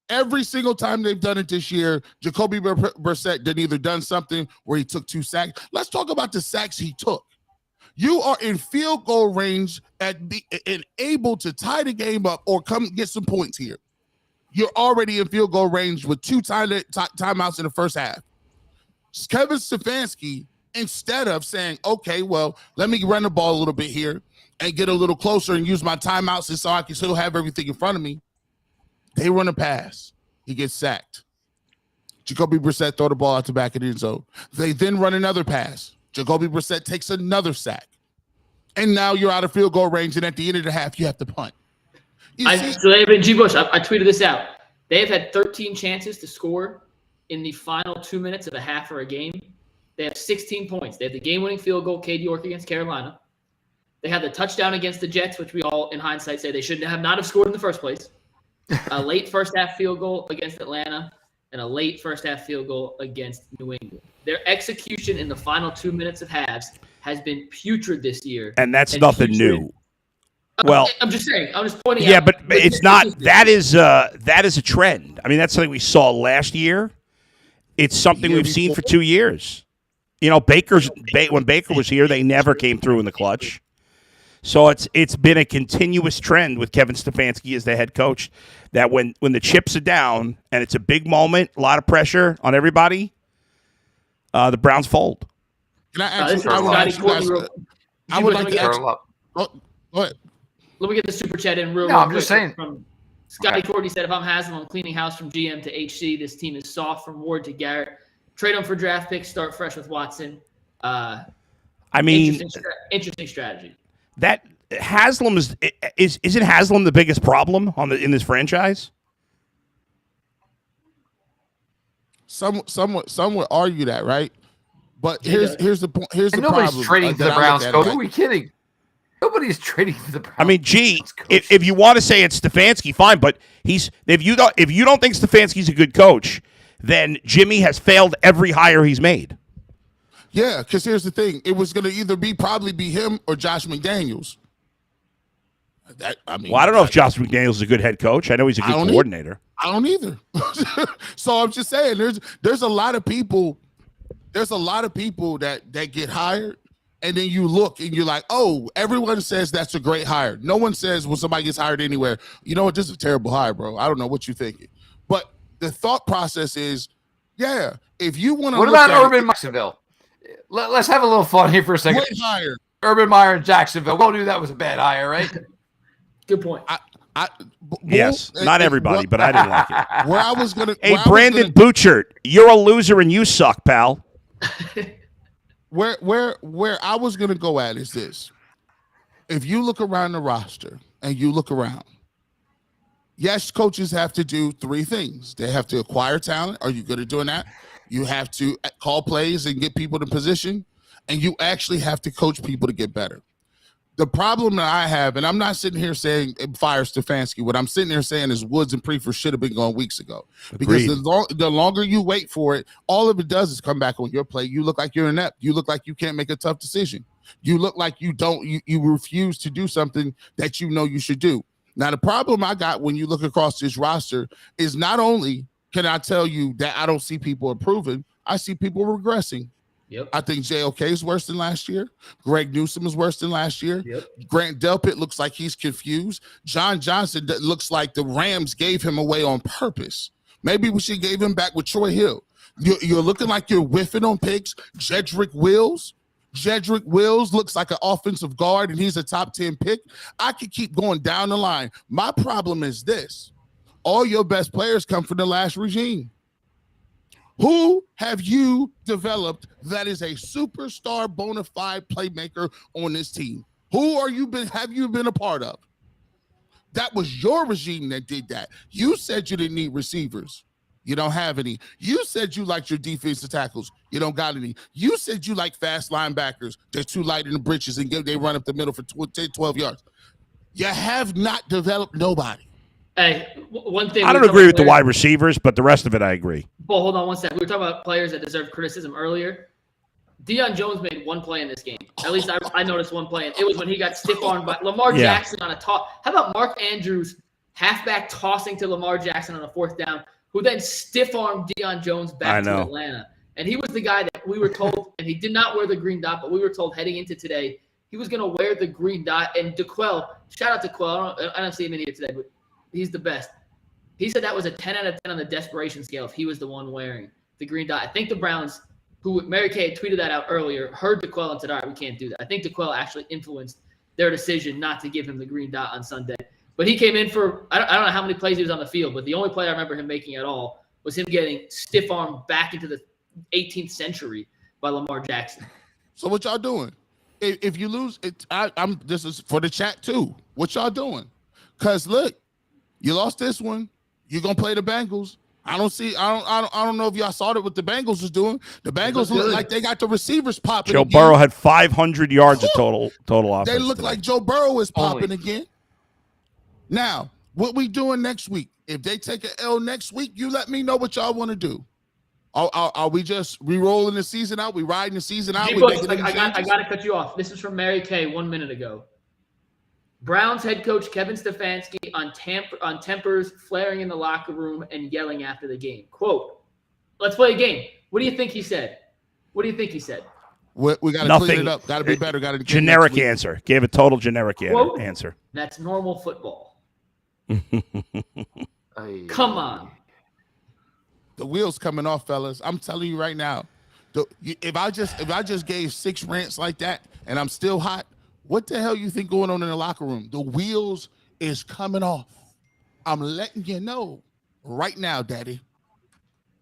Every single time they've done it this year, Jacoby Brissett did either done something where he took 2 sacks. Let's talk about the sacks he took. You are in field goal range and able to tie the game up or come get some points here. You're already in field goal range with 2 timeouts in the first half. Kevin Stefanski, instead of saying, okay, well, let me run the ball a little bit here and get a little closer and use my timeouts so I can still have everything in front of me, they run a pass. He gets sacked. Jacoby Brissett throw the ball out the back of the end zone. They then run another pass. Jacoby Brissett takes another sack. And now you're out of field goal range, and at the end of the half, you have to punt. So they've been G. Bush. I tweeted this out. They've had 13 chances to score in the final 2 minutes of a half or a game. They have 16 points. They have the game-winning field goal, Cade York against Carolina. They had the touchdown against the Jets, which we all, in hindsight, say they should not have scored in the first place. A late first-half field goal against Atlanta, and a late first-half field goal against New England. Their execution in the final 2 minutes of halves has been putrid this year. And that's nothing new. Well, I'm just saying. I'm just pointing out. Yeah, but it's not. That is a trend. I mean, that's something we saw last year. It's something we've seen for 2 years. You know, when Baker was here, they never came through in the clutch. So it's been a continuous trend with Kevin Stefanski as the head coach that when the chips are down and it's a big moment, a lot of pressure on everybody, the Browns fold. Can I ask you? I would like to ask. Go ahead. Let me get the super chat in real quick. I'm just saying. From Scotty Courtney said, if I'm Haslam, I'm cleaning house from GM to HC. This team is soft from Ward to Garrett. Trade them for draft picks. Start fresh with Watson. I mean, interesting strategy. That Haslam isn't Haslam the biggest problem in this franchise? Some would argue that, right? But here's the point. Here's the problem. Nobody's trading to the Browns. Who are we kidding? Nobody's trading to the Browns. I mean, if you want to say it's Stefanski, fine. But if you don't think Stefanski's a good coach, then Jimmy has failed every hire he's made. Yeah, because here's the thing. It was going to either probably be him or Josh McDaniels. I don't know if Josh McDaniels is a good head coach. I know he's a good coordinator. I don't either. So I'm just saying there's a lot of people. There's a lot of people that get hired, and then you look and you're like, oh, everyone says that's a great hire. No one says when somebody gets hired anywhere, you know what, this is a terrible hire, bro. I don't know what you're thinking. But the thought process is, yeah, if you want to. What about Urban Jacksonville? Let's have a little fun here for a second. Great hire. Urban Meyer in Jacksonville. We all knew that was a bad hire, right? Good point. Yes, not everybody, but I didn't like it. Where I was gonna. Hey, Brandon Bouchard, you're a loser and you suck, pal. Where I was gonna go at is this: if you look around the roster and you look around, yes, coaches have to do 3 things. They have to acquire talent. Are you good at doing that? You have to call plays and get people to position, and you actually have to coach people to get better. The problem that I have, and I'm not sitting here saying fire Stefanski. What I'm sitting here saying is Woods and Prefer should have been gone weeks ago. Because the longer you wait for it, all of it does is come back on your plate. You look like you're inept. You look like you can't make a tough decision. You look like you refuse to do something that you know you should do. Now, the problem I got when you look across this roster is not only can I tell you that I don't see people improving, I see people regressing. Yep. I think JOK is worse than last year. Greg Newsome is worse than last year. Yep. Grant Delpit looks like he's confused. John Johnson looks like the Rams gave him away on purpose. Maybe we should give him back with Troy Hill. You're looking like you're whiffing on picks. Jedrick Wills looks like an offensive guard, and he's a top 10 pick. I could keep going down the line. My problem is this. All your best players come from the last regime. Who have you developed that is a superstar bona fide playmaker on this team? Who have you been a part of? That was your regime that did that. You said you didn't need receivers. You don't have any. You said you liked your defensive tackles. You don't got any. You said you like fast linebackers. They're too light in the britches and they run up the middle for 10, 12 yards. You have not developed nobody. Hey, one thing. I don't agree with the wide receivers, but the rest of it I agree. Well, hold on one second. We were talking about players that deserve criticism earlier. Deion Jones made one play in this game. At least I noticed one play. And it was when he got stiff-armed by Lamar Jackson on a toss. How about Mark Andrews, halfback tossing to Lamar Jackson on a 4th down, who then stiff-armed Deion Jones back to Atlanta. And he was the guy that we were told, and he did not wear the green dot, but we were told heading into today he was going to wear the green dot. And DeQuell, shout out to Quell. I don't see him in here today, but he's the best. He said that was a 10 out of 10 on the desperation scale if he was the one wearing the green dot. I think the Browns, who Mary Kay tweeted that out earlier, heard DeQuell and said, all right, we can't do that. I think DeQuell actually influenced their decision not to give him the green dot on Sunday. But he came in for, I don't know how many plays he was on the field, but the only play I remember him making at all was him getting stiff-armed back into the 18th century by Lamar Jackson. So what y'all doing? If you lose, this is for the chat too. What y'all doing? Because look, you lost this one. You're gonna play the Bengals. I don't know if y'all saw what the Bengals was doing. The Bengals look like they got the receivers popping. Joe Burrow had 500 yards of total offense. They look like Joe Burrow is popping again. Now, what we doing next week? If they take an L next week, you let me know what y'all want to do. Are we just re-rolling the season out? We riding the season out? I got to cut you off. This is from Mary Kay 1 minute ago. Browns head coach Kevin Stefanski on tempers flaring in the locker room and yelling after the game. Quote, let's play a game. What do you think he said? We got to clean it up. Got to be better. Got to generic answer. Gave a total generic answer. That's normal football. Come on. The wheels coming off, fellas. I'm telling you right now. If I just gave 6 rants like that and I'm still hot, what the hell you think going on in the locker room? The wheels is coming off. I'm letting you know right now, Daddy.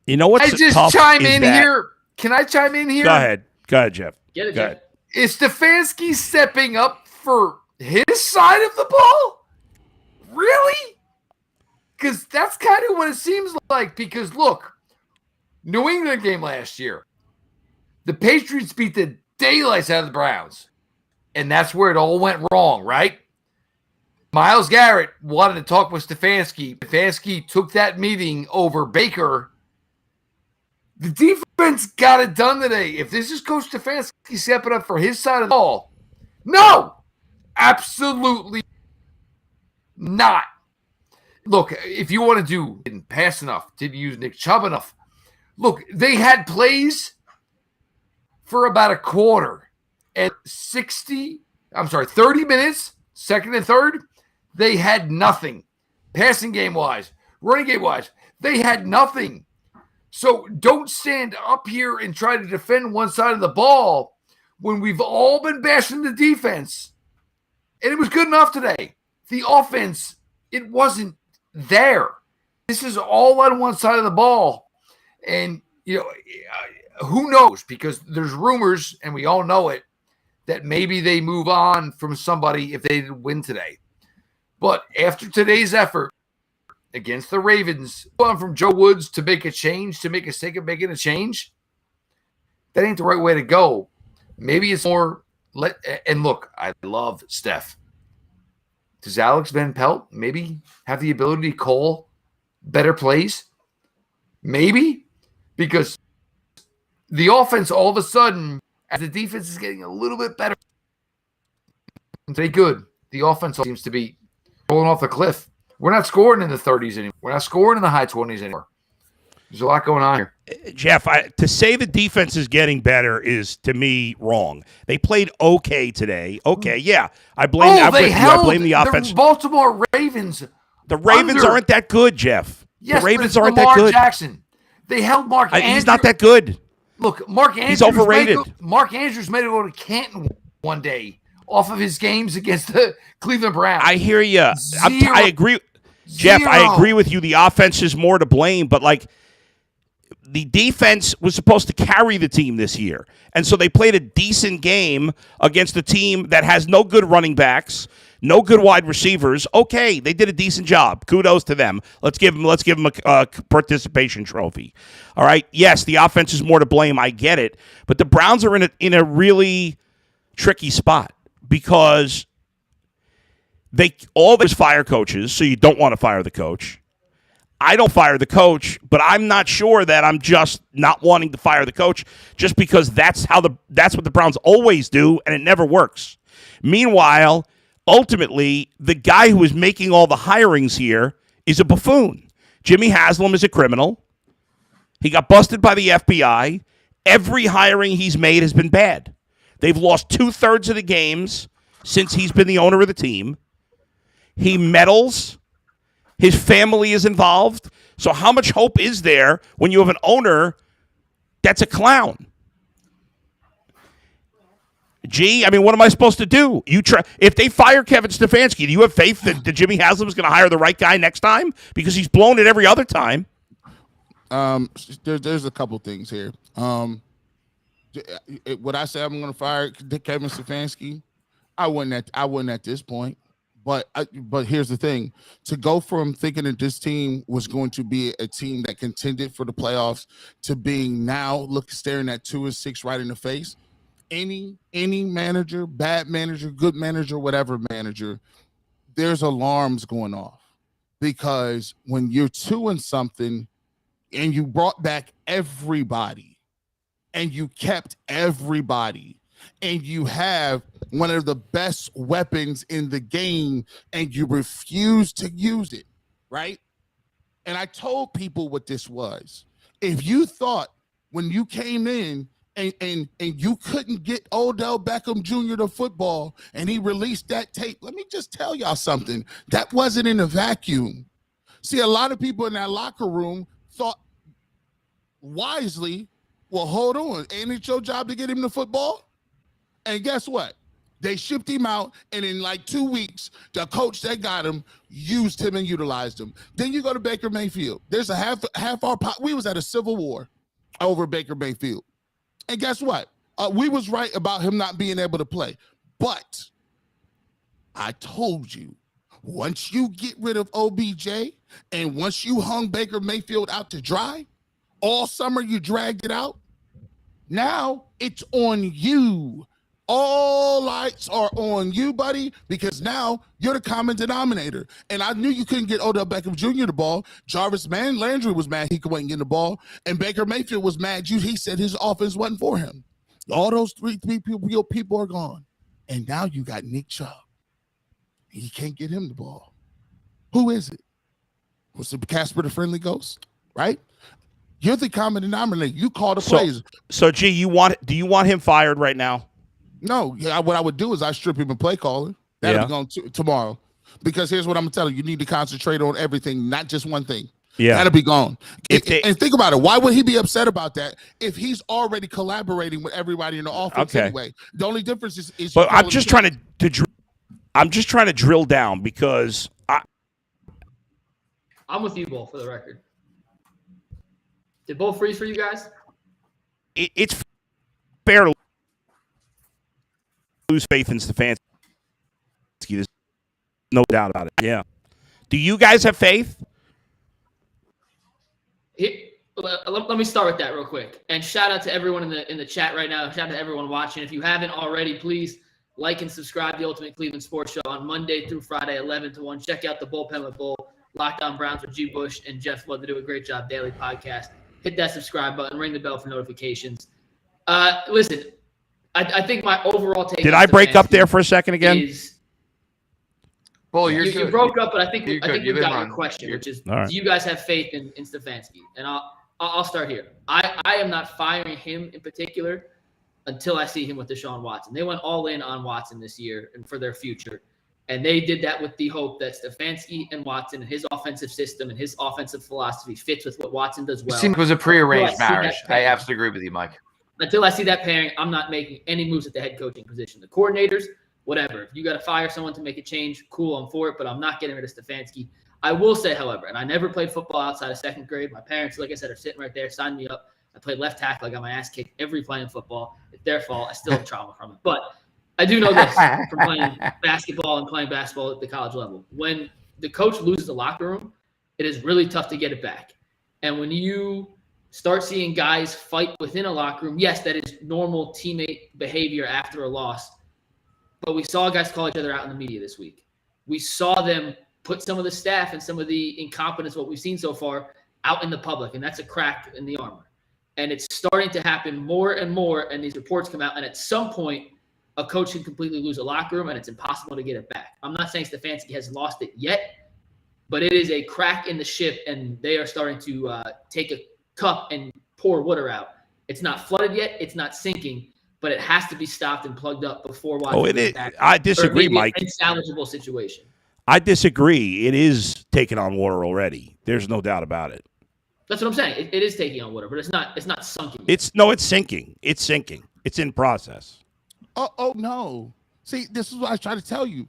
You know what's tough? I just chime in here. Can I chime in here? Go ahead, Jeff. Get it, Jeff. Is Stefanski stepping up for his side of the ball? Really? Because that's kind of what it seems like. Because look, New England game last year, the Patriots beat the daylights out of the Browns. And that's where it all went wrong, right? Myles Garrett wanted to talk with Stefanski. Stefanski took that meeting over Baker. The defense got it done today. If this is Coach Stefanski stepping up for his side of the ball, no, absolutely not. Look, if you want to do didn't pass enough, didn't use Nick Chubb enough. Look, they had plays for about a quarter. At 30 minutes, second and third, they had nothing. Passing game-wise, running game-wise, they had nothing. So don't stand up here and try to defend one side of the ball when we've all been bashing the defense. And it was good enough today. The offense, it wasn't there. This is all on one side of the ball. And, who knows? Because there's rumors, and we all know it, that maybe they move on from somebody if they didn't win today. But after today's effort, against the Ravens, going from Joe Woods to make a change, to make a sake of making a change, that ain't the right way to go. Maybe it's more and look, I love Steph. Does Alex Van Pelt maybe have the ability to call better plays? Maybe, because the offense all of a sudden, as the defense is getting a little bit better, they good. The offense seems to be rolling off the cliff. We're not scoring in the 30s anymore. We're not scoring in the high 20s anymore. There's a lot going on here. Jeff, to say the defense is getting better is, to me, wrong. They played okay today. Okay, yeah. I blame the offense. The Baltimore Ravens. The Ravens aren't that good, Jeff. Yes, the Ravens aren't that good. Lamar Jackson. They held Mark Andrews. He's not that good. Look, Mark Andrews. He's overrated. Mark Andrews made it go to Canton one day off of his games against the Cleveland Browns. I hear you. I agree. Jeff, I agree with you. The offense is more to blame, but the defense was supposed to carry the team this year. And so they played a decent game against a team that has no good running backs, no good wide receivers. Okay, they did a decent job. Kudos to them. Let's give them a participation trophy. All right. Yes, the offense is more to blame. I get it. But the Browns are in a really tricky spot because they always fire coaches, so you don't want to fire the coach. I don't fire the coach, but I'm not sure that I'm just not wanting to fire the coach just because that's what the Browns always do, and it never works. Meanwhile, ultimately, the guy who is making all the hirings here is a buffoon. Jimmy Haslam is a criminal. He got busted by the FBI. Every hiring he's made has been bad. They've lost 2/3 of the games since he's been the owner of the team. He meddles. His family is involved. So how much hope is there when you have an owner that's a clown? Gee, I mean, what am I supposed to do? If they fire Kevin Stefanski, do you have faith that Jimmy Haslam is going to hire the right guy next time? Because he's blown it every other time. There's a couple things here. Would I say I'm going to fire Kevin Stefanski? I wouldn't at this point. But here's the thing: to go from thinking that this team was going to be a team that contended for the playoffs to being now staring at 2-6 right in the face. Any manager, bad manager, good manager, whatever manager, there's alarms going off, because when you're 2-something and you brought back everybody and you kept everybody, and you have one of the best weapons in the game and you refuse to use it, right? And I told people what this was. If you thought when you came in and you couldn't get Odell Beckham Jr. to football and he released that tape, let me just tell y'all something. That wasn't in a vacuum. See, a lot of people in that locker room thought wisely, well, hold on, ain't it your job to get him the football? And guess what? They shipped him out, and in like 2 weeks, the coach that got him used him and utilized him. Then you go to Baker Mayfield. There's a half our we was at a civil war over Baker Mayfield. And guess what? We was right about him not being able to play. But I told you, once you get rid of OBJ and once you hung Baker Mayfield out to dry, all summer you dragged it out, now it's on you. All lights are on you, buddy, because now you're the common denominator. And I knew you couldn't get Odell Beckham Jr. the ball. Jarvis Landry was mad he couldn't get the ball. And Baker Mayfield was mad. He said his offense wasn't for him. All those three people are gone. And now you got Nick Chubb. You can't get him the ball. Who is it? Was it Casper the Friendly Ghost? Right? You're the common denominator. You call the plays. So, do you want him fired right now? No, what I would do is I strip him and play calling. That'll be gone tomorrow. Because here's what I'm going to tell you. You need to concentrate on everything, not just one thing. Yeah. That'll be gone. And think about it. Why would he be upset about that if he's already collaborating with everybody in the offense anyway? The only difference is but I'm just trying to drill down because I'm with you both, for the record. Did both freeze for you guys? It's fair to lose faith in Stefanski. There's no doubt about it. Yeah. Do you guys have faith? Let me start with that real quick. And shout out to everyone in the chat right now. Shout out to everyone watching. If you haven't already, please like and subscribe to the Ultimate Cleveland Sports Show on Monday through Friday, 11 to 1. Check out the Bullpen with Bull, Lockdown Browns with G. Bush, and Jeff Flood. They do a great job, daily podcast. Hit that subscribe button, ring the bell for notifications. Listen, I think my overall take. Did I break up there for a second again? Bull, you broke up, but I think we've got on your question, which is, right. Do you guys have faith in Stefanski? And I'll start here. I am not firing him in particular until I see him with Deshaun Watson. They went all in on Watson this year and for their future. And they did that with the hope that Stefanski and Watson and his offensive system and his offensive philosophy fits with what Watson does well. It seemed it was a prearranged marriage. I absolutely agree with you, Mike. Until I see that pairing, I'm not making any moves at the head coaching position. The coordinators, whatever. If you got to fire someone to make a change, cool, I'm for it, but I'm not getting rid of Stefanski. I will say, however, and I never played football outside of second grade. My parents, like I said, are sitting right there, signed me up. I played left tackle. I got my ass kicked every play in football. It's their fault. I still have trauma from it. But I do know this from playing basketball and playing basketball at the college level. When the coach loses the locker room, it is really tough to get it back. And when you start seeing guys fight within a locker room, yes, that is normal teammate behavior after a loss. But we saw guys call each other out in the media this week. We saw them put some of the staff and some of the incompetence, what we've seen so far, out in the public. And that's a crack in the armor. And it's starting to happen more and more. And these reports come out. And at some point, a coach can completely lose a locker room and it's impossible to get it back. I'm not saying Stefanski has lost it yet, but it is a crack in the ship. And they are starting to take a cup and pour water out. It's not flooded yet. It's not sinking. But it has to be stopped and plugged up before Watson. Oh, it is. I disagree, Mike. It's an unsalvageable situation. I disagree. It is taking on water already. There's no doubt about it. That's what I'm saying. It is taking on water, but it's not sunken. It's sinking. It's sinking. It's in process. Oh no. See, this is what I try to tell you.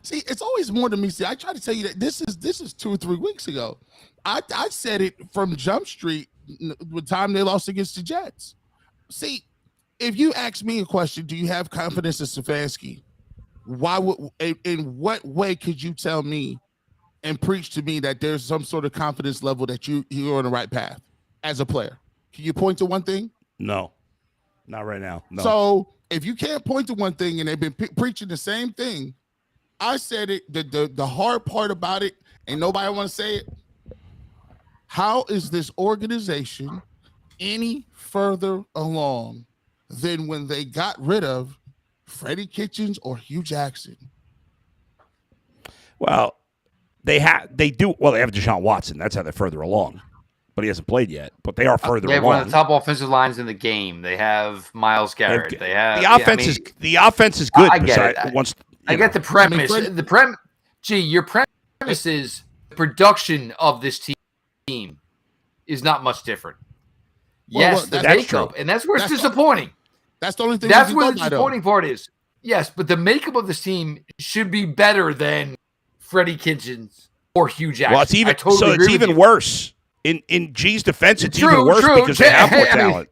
See, it's always more than me. See, I try to tell you that this is 2 or 3 weeks ago. I said it from Jump Street the time they lost against the Jets. See, if you ask me a question, do you have confidence in Stefanski? In what way could you tell me and preach to me that there's some sort of confidence level that you're on the right path as a player? Can you point to one thing? No, not right now. No. So if you can't point to one thing and they've been preaching the same thing, I said it. The hard part about it, and nobody want to say it. How is this organization any further along than when they got rid of Freddie Kitchens or Hugh Jackson? Well, they have Deshaun Watson. That's how they're further along. But he hasn't played yet. But they are further along. They have one of the top offensive lines in the game. They have Myles Garrett. They have the offense is good. I get it. I get the premise. Your premise is the production of this team is not much different. Yes, the makeup, and that's where it's disappointing. That's the only thing. That's where the disappointing part is. Yes, but the makeup of this team should be better than Freddie Kitchens or Hugh Jackson. Well, it's even worse. In G's defense, it's even worse because they have more talent.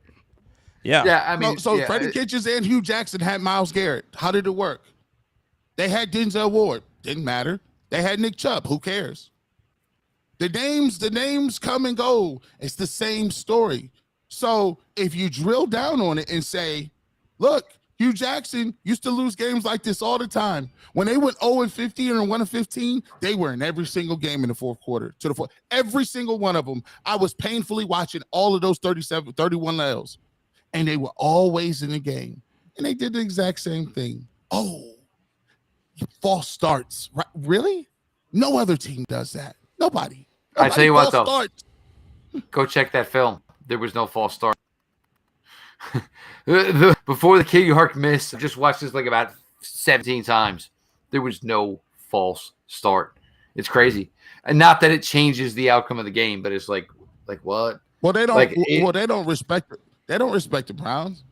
Freddie Kitchens and Hugh Jackson had Myles Garrett. How did it work? They had Denzel Ward. Didn't matter. They had Nick Chubb. Who cares? The names come and go. It's the same story. So if you drill down on it and say, look, Hugh Jackson used to lose games like this all the time. When they went 0-15 or 1-15, they were in every single game in the fourth quarter. Every single one of them. I was painfully watching all of those 31 L's. And they were always in the game. And they did the exact same thing. Oh, false starts. Right? Really? No other team does that. Nobody. I tell you what, though. Starts. Go check that film. There was no false start. Before the Cade York miss, I just watched this like about 17 times. There was no false start. It's crazy. And not that it changes the outcome of the game, but it's like what? Well, they don't they don't respect it. They don't respect the Browns.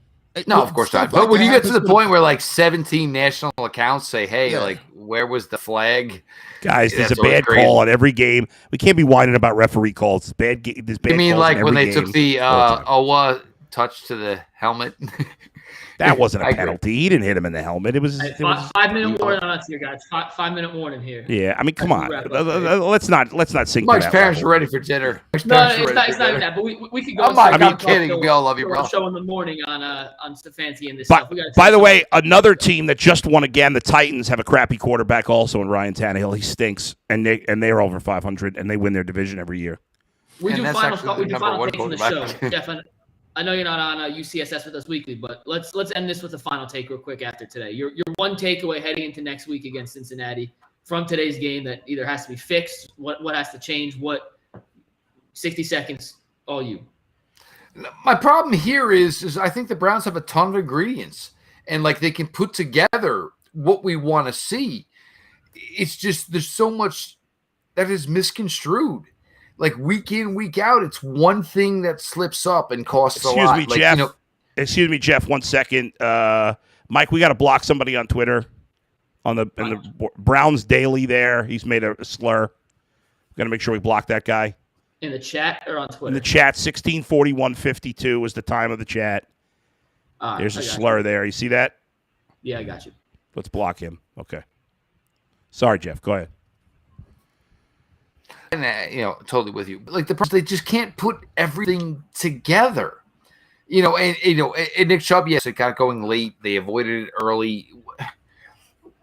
No, of course not. But when you get to the point where like 17 national accounts say, hey, like, where was the flag? Guys, there's a bad call on every game. We can't be whining about referee calls. There's bad you mean calls like in when every they game. took the Owa touch to the helmet? That wasn't a penalty. He didn't hit him in the helmet. It was, Hey, it was 5-minute warning on us here, guys. 5-minute warning here. Yeah, I mean, come on. Let's not sink Mike's to that parents level. are ready for dinner. It's not even that. But we could go. Oh, Mike, I'm kidding. We all love you, bro. Show in the morning on Stefanski and this But, stuff. by the way, another team that just won again, the Titans, have a crappy quarterback also in Ryan Tannehill. He stinks, and they're over 500, and they win their division every year. We do final takes in the show. Jeff, I know you're not on UCSS with us weekly, but let's end this with a final take real quick after today. Your one takeaway heading into next week against Cincinnati from today's game that either has to be fixed, what has to change, 60 seconds, all you. My problem here is I think the Browns have a ton of ingredients, and like they can put together what we want to see. It's just there's so much that is misconstrued. Like week in, week out, it's one thing that slips up and costs a lot. Excuse me, Jeff. 1 second, Mike. We got to block somebody on Twitter, in the Browns Daily. There, he's made a slur. Got to make sure we block that guy. In the chat or on Twitter? In the chat, 16:41:52 was the time of the chat. There's a slur there. You see that? Yeah, I got you. Let's block him. Okay. Sorry, Jeff. Go ahead. And totally with you. Like they just can't put everything together. And Nick Chubb, yes, it got going late. They avoided it early.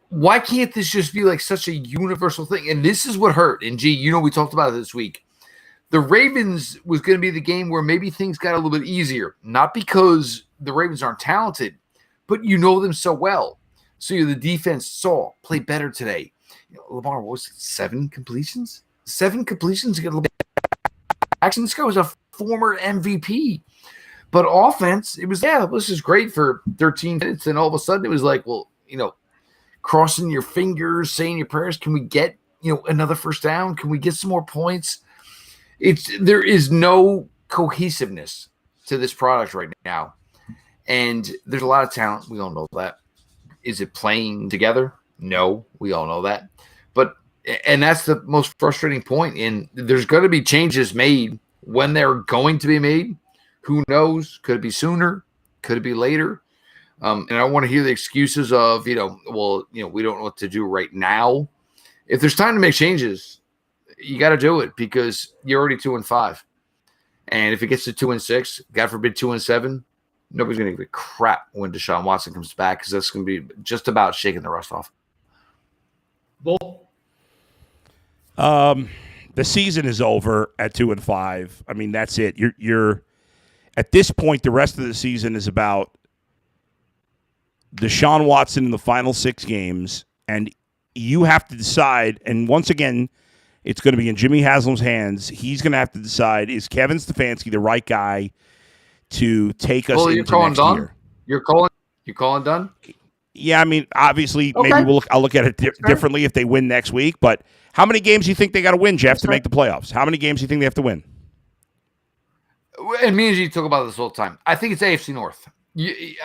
Why can't this just be like such a universal thing? And this is what hurt. And we talked about it this week. The Ravens was going to be the game where maybe things got a little bit easier, not because the Ravens aren't talented, but you know them so well. So the defense play better today. Lamar, what was it, 7 completions? 7 completions to get a little bit. Actually, this guy was a former MVP. But offense, it was, this is great for 13 minutes. And all of a sudden it was like, crossing your fingers, saying your prayers. Can we get, another first down? Can we get some more points? There is no cohesiveness to this product right now. And there's a lot of talent. We all know that. Is it playing together? No, we all know that. And that's the most frustrating point. And there's going to be changes made when they're going to be made. Who knows? Could it be sooner? Could it be later? And I want to hear the excuses of, we don't know what to do right now. If there's time to make changes, you got to do it because you're already 2-5. And if it gets to 2-6, God forbid 2-7, nobody's going to give a crap when Deshaun Watson comes back because that's going to be just about shaking the rust off. Bull. The season is over at 2-5. I mean, that's it. You're at this point, the rest of the season is about Deshaun Watson in the final 6 games, and you have to decide, and once again, it's going to be in Jimmy Haslam's hands. He's going to have to decide, is Kevin Stefanski the right guy to take us into next year? You're calling done? Yeah, I mean, obviously, okay. Maybe I'll look at it differently if they win next week, but how many games do you think they got to win, Jeff, to make the playoffs? How many games do you think they have to win? And me and you talk about this all the time. I think it's AFC North.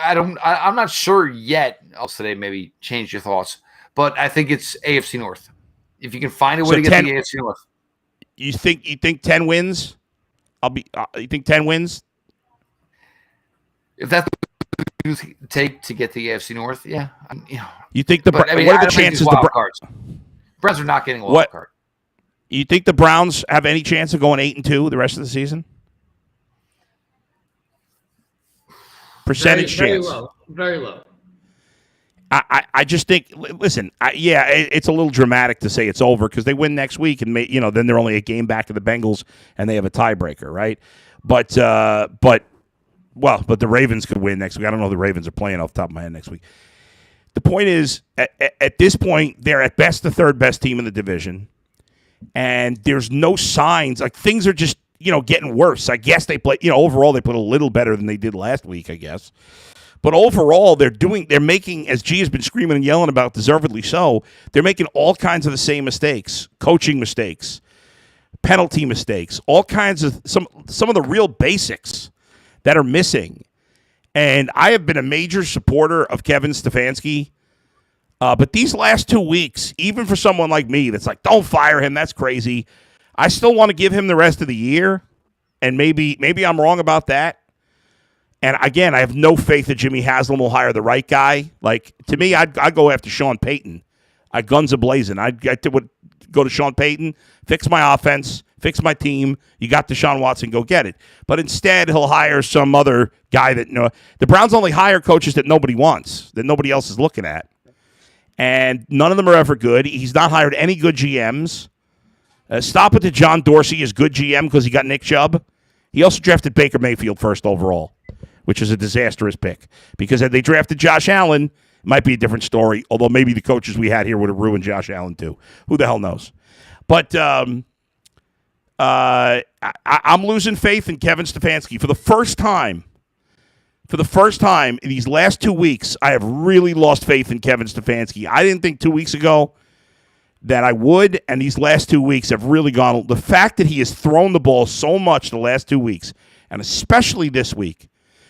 I'm not sure yet. Also today, maybe change your thoughts, but I think it's AFC North. If you can find a way to get the AFC North, you think 10 wins? You think 10 wins? If that's what you take to get the AFC North, yeah. You think what are the chances the Browns are not getting a wild card? You think the Browns have any chance of going 8-2 the rest of the season? Percentage very chance. Low. Very low. I just think, listen, it's a little dramatic to say it's over because they win next week and then they're only a game back of the Bengals and they have a tiebreaker, right? But the Ravens could win next week. I don't know if the Ravens are playing off the top of my head next week. The point is, at this point, they're at best the third best team in the division, and there's no signs like things are just getting worse. I guess they play overall they put a little better than they did last week, I guess. But overall, they're making, as G has been screaming and yelling about, deservedly so, they're making all kinds of the same mistakes, coaching mistakes, penalty mistakes, all kinds of some of the real basics that are missing. And I have been a major supporter of Kevin Stefanski, but these last 2 weeks, even for someone like me that's like, don't fire him, that's crazy, I still want to give him the rest of the year, and maybe I'm wrong about that. And again, I have no faith that Jimmy Haslam will hire the right guy. Like, to me, I'd go after Sean Payton. Guns a-blazing. Would go to Sean Payton, fix my offense, fix my team. You got Deshaun Watson, go get it. But instead, he'll hire some other guy that, the Browns only hire coaches that nobody wants, that nobody else is looking at. And none of them are ever good. He's not hired any good GMs. Stop it to John Dorsey is good GM because he got Nick Chubb. He also drafted Baker Mayfield first overall, which is a disastrous pick. Because had they drafted Josh Allen, it might be a different story, although maybe the coaches we had here would have ruined Josh Allen too. Who the hell knows? But I'm losing faith in Kevin Stefanski. For the first time in these last 2 weeks, I have really lost faith in Kevin Stefanski. I didn't think 2 weeks ago that I would, and these last 2 weeks have really gone. The fact that he has thrown the ball so much the last 2 weeks, and especially this week,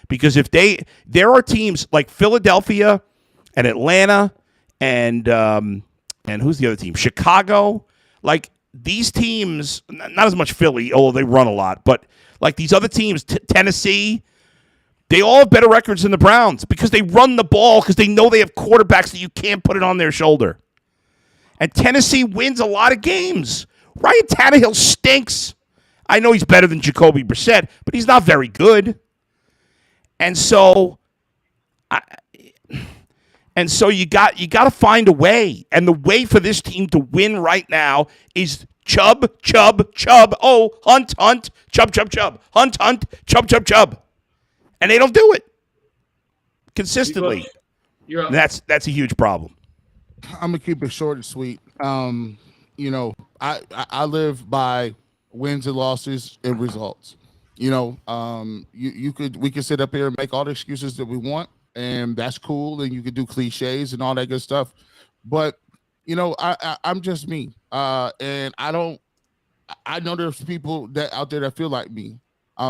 because there are teams like Philadelphia and Atlanta and who's the other team? Chicago. Like these teams, not as much Philly, although they run a lot, but like these other teams, Tennessee, they all have better records than the Browns because they run the ball because they know they have quarterbacks that you can't put it on their shoulder. And Tennessee wins a lot of games. Ryan Tannehill stinks. I know he's better than Jacoby Brissett, but he's not very good. And so you got to find a way. And the way for this team to win right now is Chubb. Oh, Hunt, Chubb. Hunt, Chubb. And they don't do it consistently. You're up. That's a huge problem. I'm gonna keep it short and sweet. I live by wins and losses and results. We could sit up here and make all the excuses that we want, and that's cool. And you could do cliches and all that good stuff. But I'm just me. And I know there's people that out there that feel like me.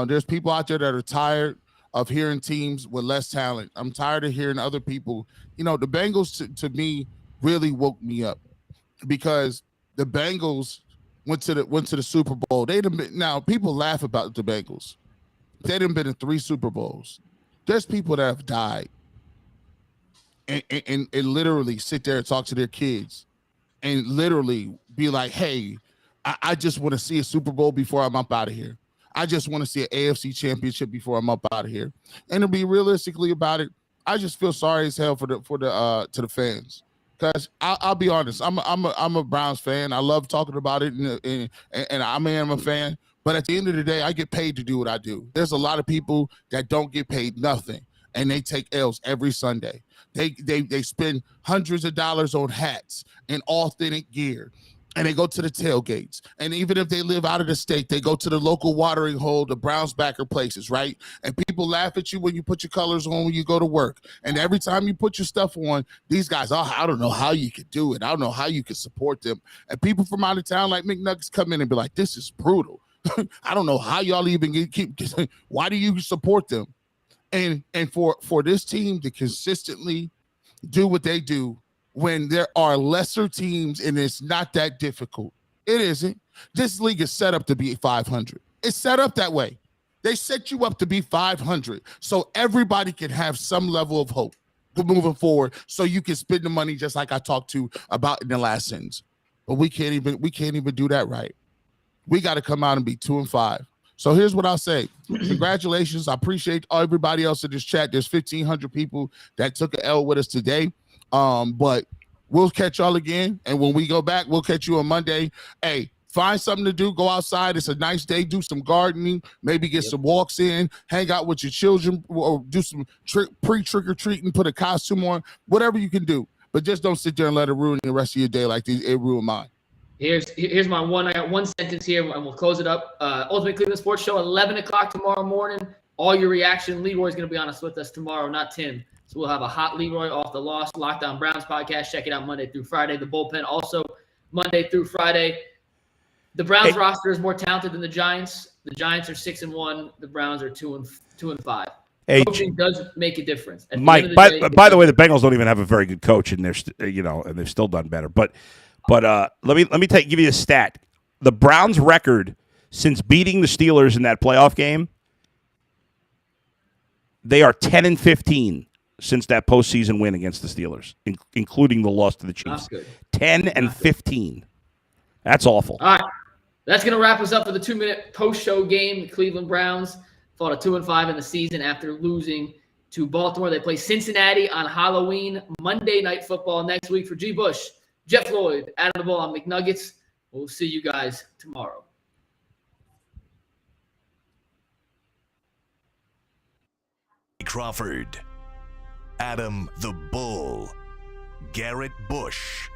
There's people out there that are tired of hearing teams with less talent. I'm tired of hearing other people. The Bengals to me really woke me up because the Bengals went to the Super Bowl. Now people laugh about the Bengals. They done been in 3 Super Bowls. There's people that have died and literally sit there and talk to their kids and literally be like, hey, I just want to see a Super Bowl before I'm up out of here. I just want to see an AFC championship before I'm up out of here. And to be realistically about it, I just feel sorry as hell to the fans. Because I'll be honest, I'm a Browns fan. I love talking about it, and I am a fan. But at the end of the day, I get paid to do what I do. There's a lot of people that don't get paid nothing, and they take L's every Sunday. They spend hundreds of dollars on hats and authentic gear, and they go to the tailgates. And even if they live out of the state, they go to the local watering hole, the Browns backer places, right? And people laugh at you when you put your colors on when you go to work. And every time you put your stuff on, these guys, oh, I don't know how you could do it. I don't know how you could support them. And people from out of town like McNuggets come in and be like, this is brutal. I don't know how y'all even keep. Why do you support them? And for this team to consistently do what they do when there are lesser teams and it's not that difficult. It isn't. This league is set up to be 500. It's set up that way. They set you up to be 500 so everybody can have some level of hope moving forward so you can spend the money just like I talked to about in the last sentence. But we can't even do that right. We got to come out and be 2-5. So here's what I'll say. Congratulations. I appreciate everybody else in this chat. There's 1,500 people that took an L with us today. But we'll catch y'all again. And when we go back, we'll catch you on Monday. Hey, find something to do. Go outside. It's a nice day. Do some gardening. Maybe get some walks in. Hang out with your children or do some pre-trick-or-treating. Put a costume on. Whatever you can do. But just don't sit there and let it ruin the rest of your day like it ruined mine. Here's my one. I got one sentence here, and we'll close it up. Ultimate Cleveland Sports Show, 11 o'clock tomorrow morning. All your reaction. Leroy's going to be on us with us tomorrow, not Tim. So we'll have a hot Leroy off the Lost Lockdown Browns podcast. Check it out Monday through Friday. The bullpen also Monday through Friday. The Browns roster is more talented than the Giants. The Giants are 6-1. The Browns are 2-5. Hey, coaching does make a difference. Mike, by the way, the Bengals don't even have a very good coach, and they've still done better. But let me give you a stat. The Browns' record since beating the Steelers in that playoff game, They are 10-15 since that postseason win against the Steelers, including the loss to the Chiefs. 10-15. That's awful. All right. That's going to wrap us up for the 2-minute post-show game. The Cleveland Browns fought a 2-5 in the season after losing to Baltimore. They play Cincinnati on Halloween, Monday Night Football next week. For G. Bush, Jeff Floyd, Adam the Bull on McNuggets. We'll see you guys tomorrow. Crawford, Adam the Bull, Garrett Bush.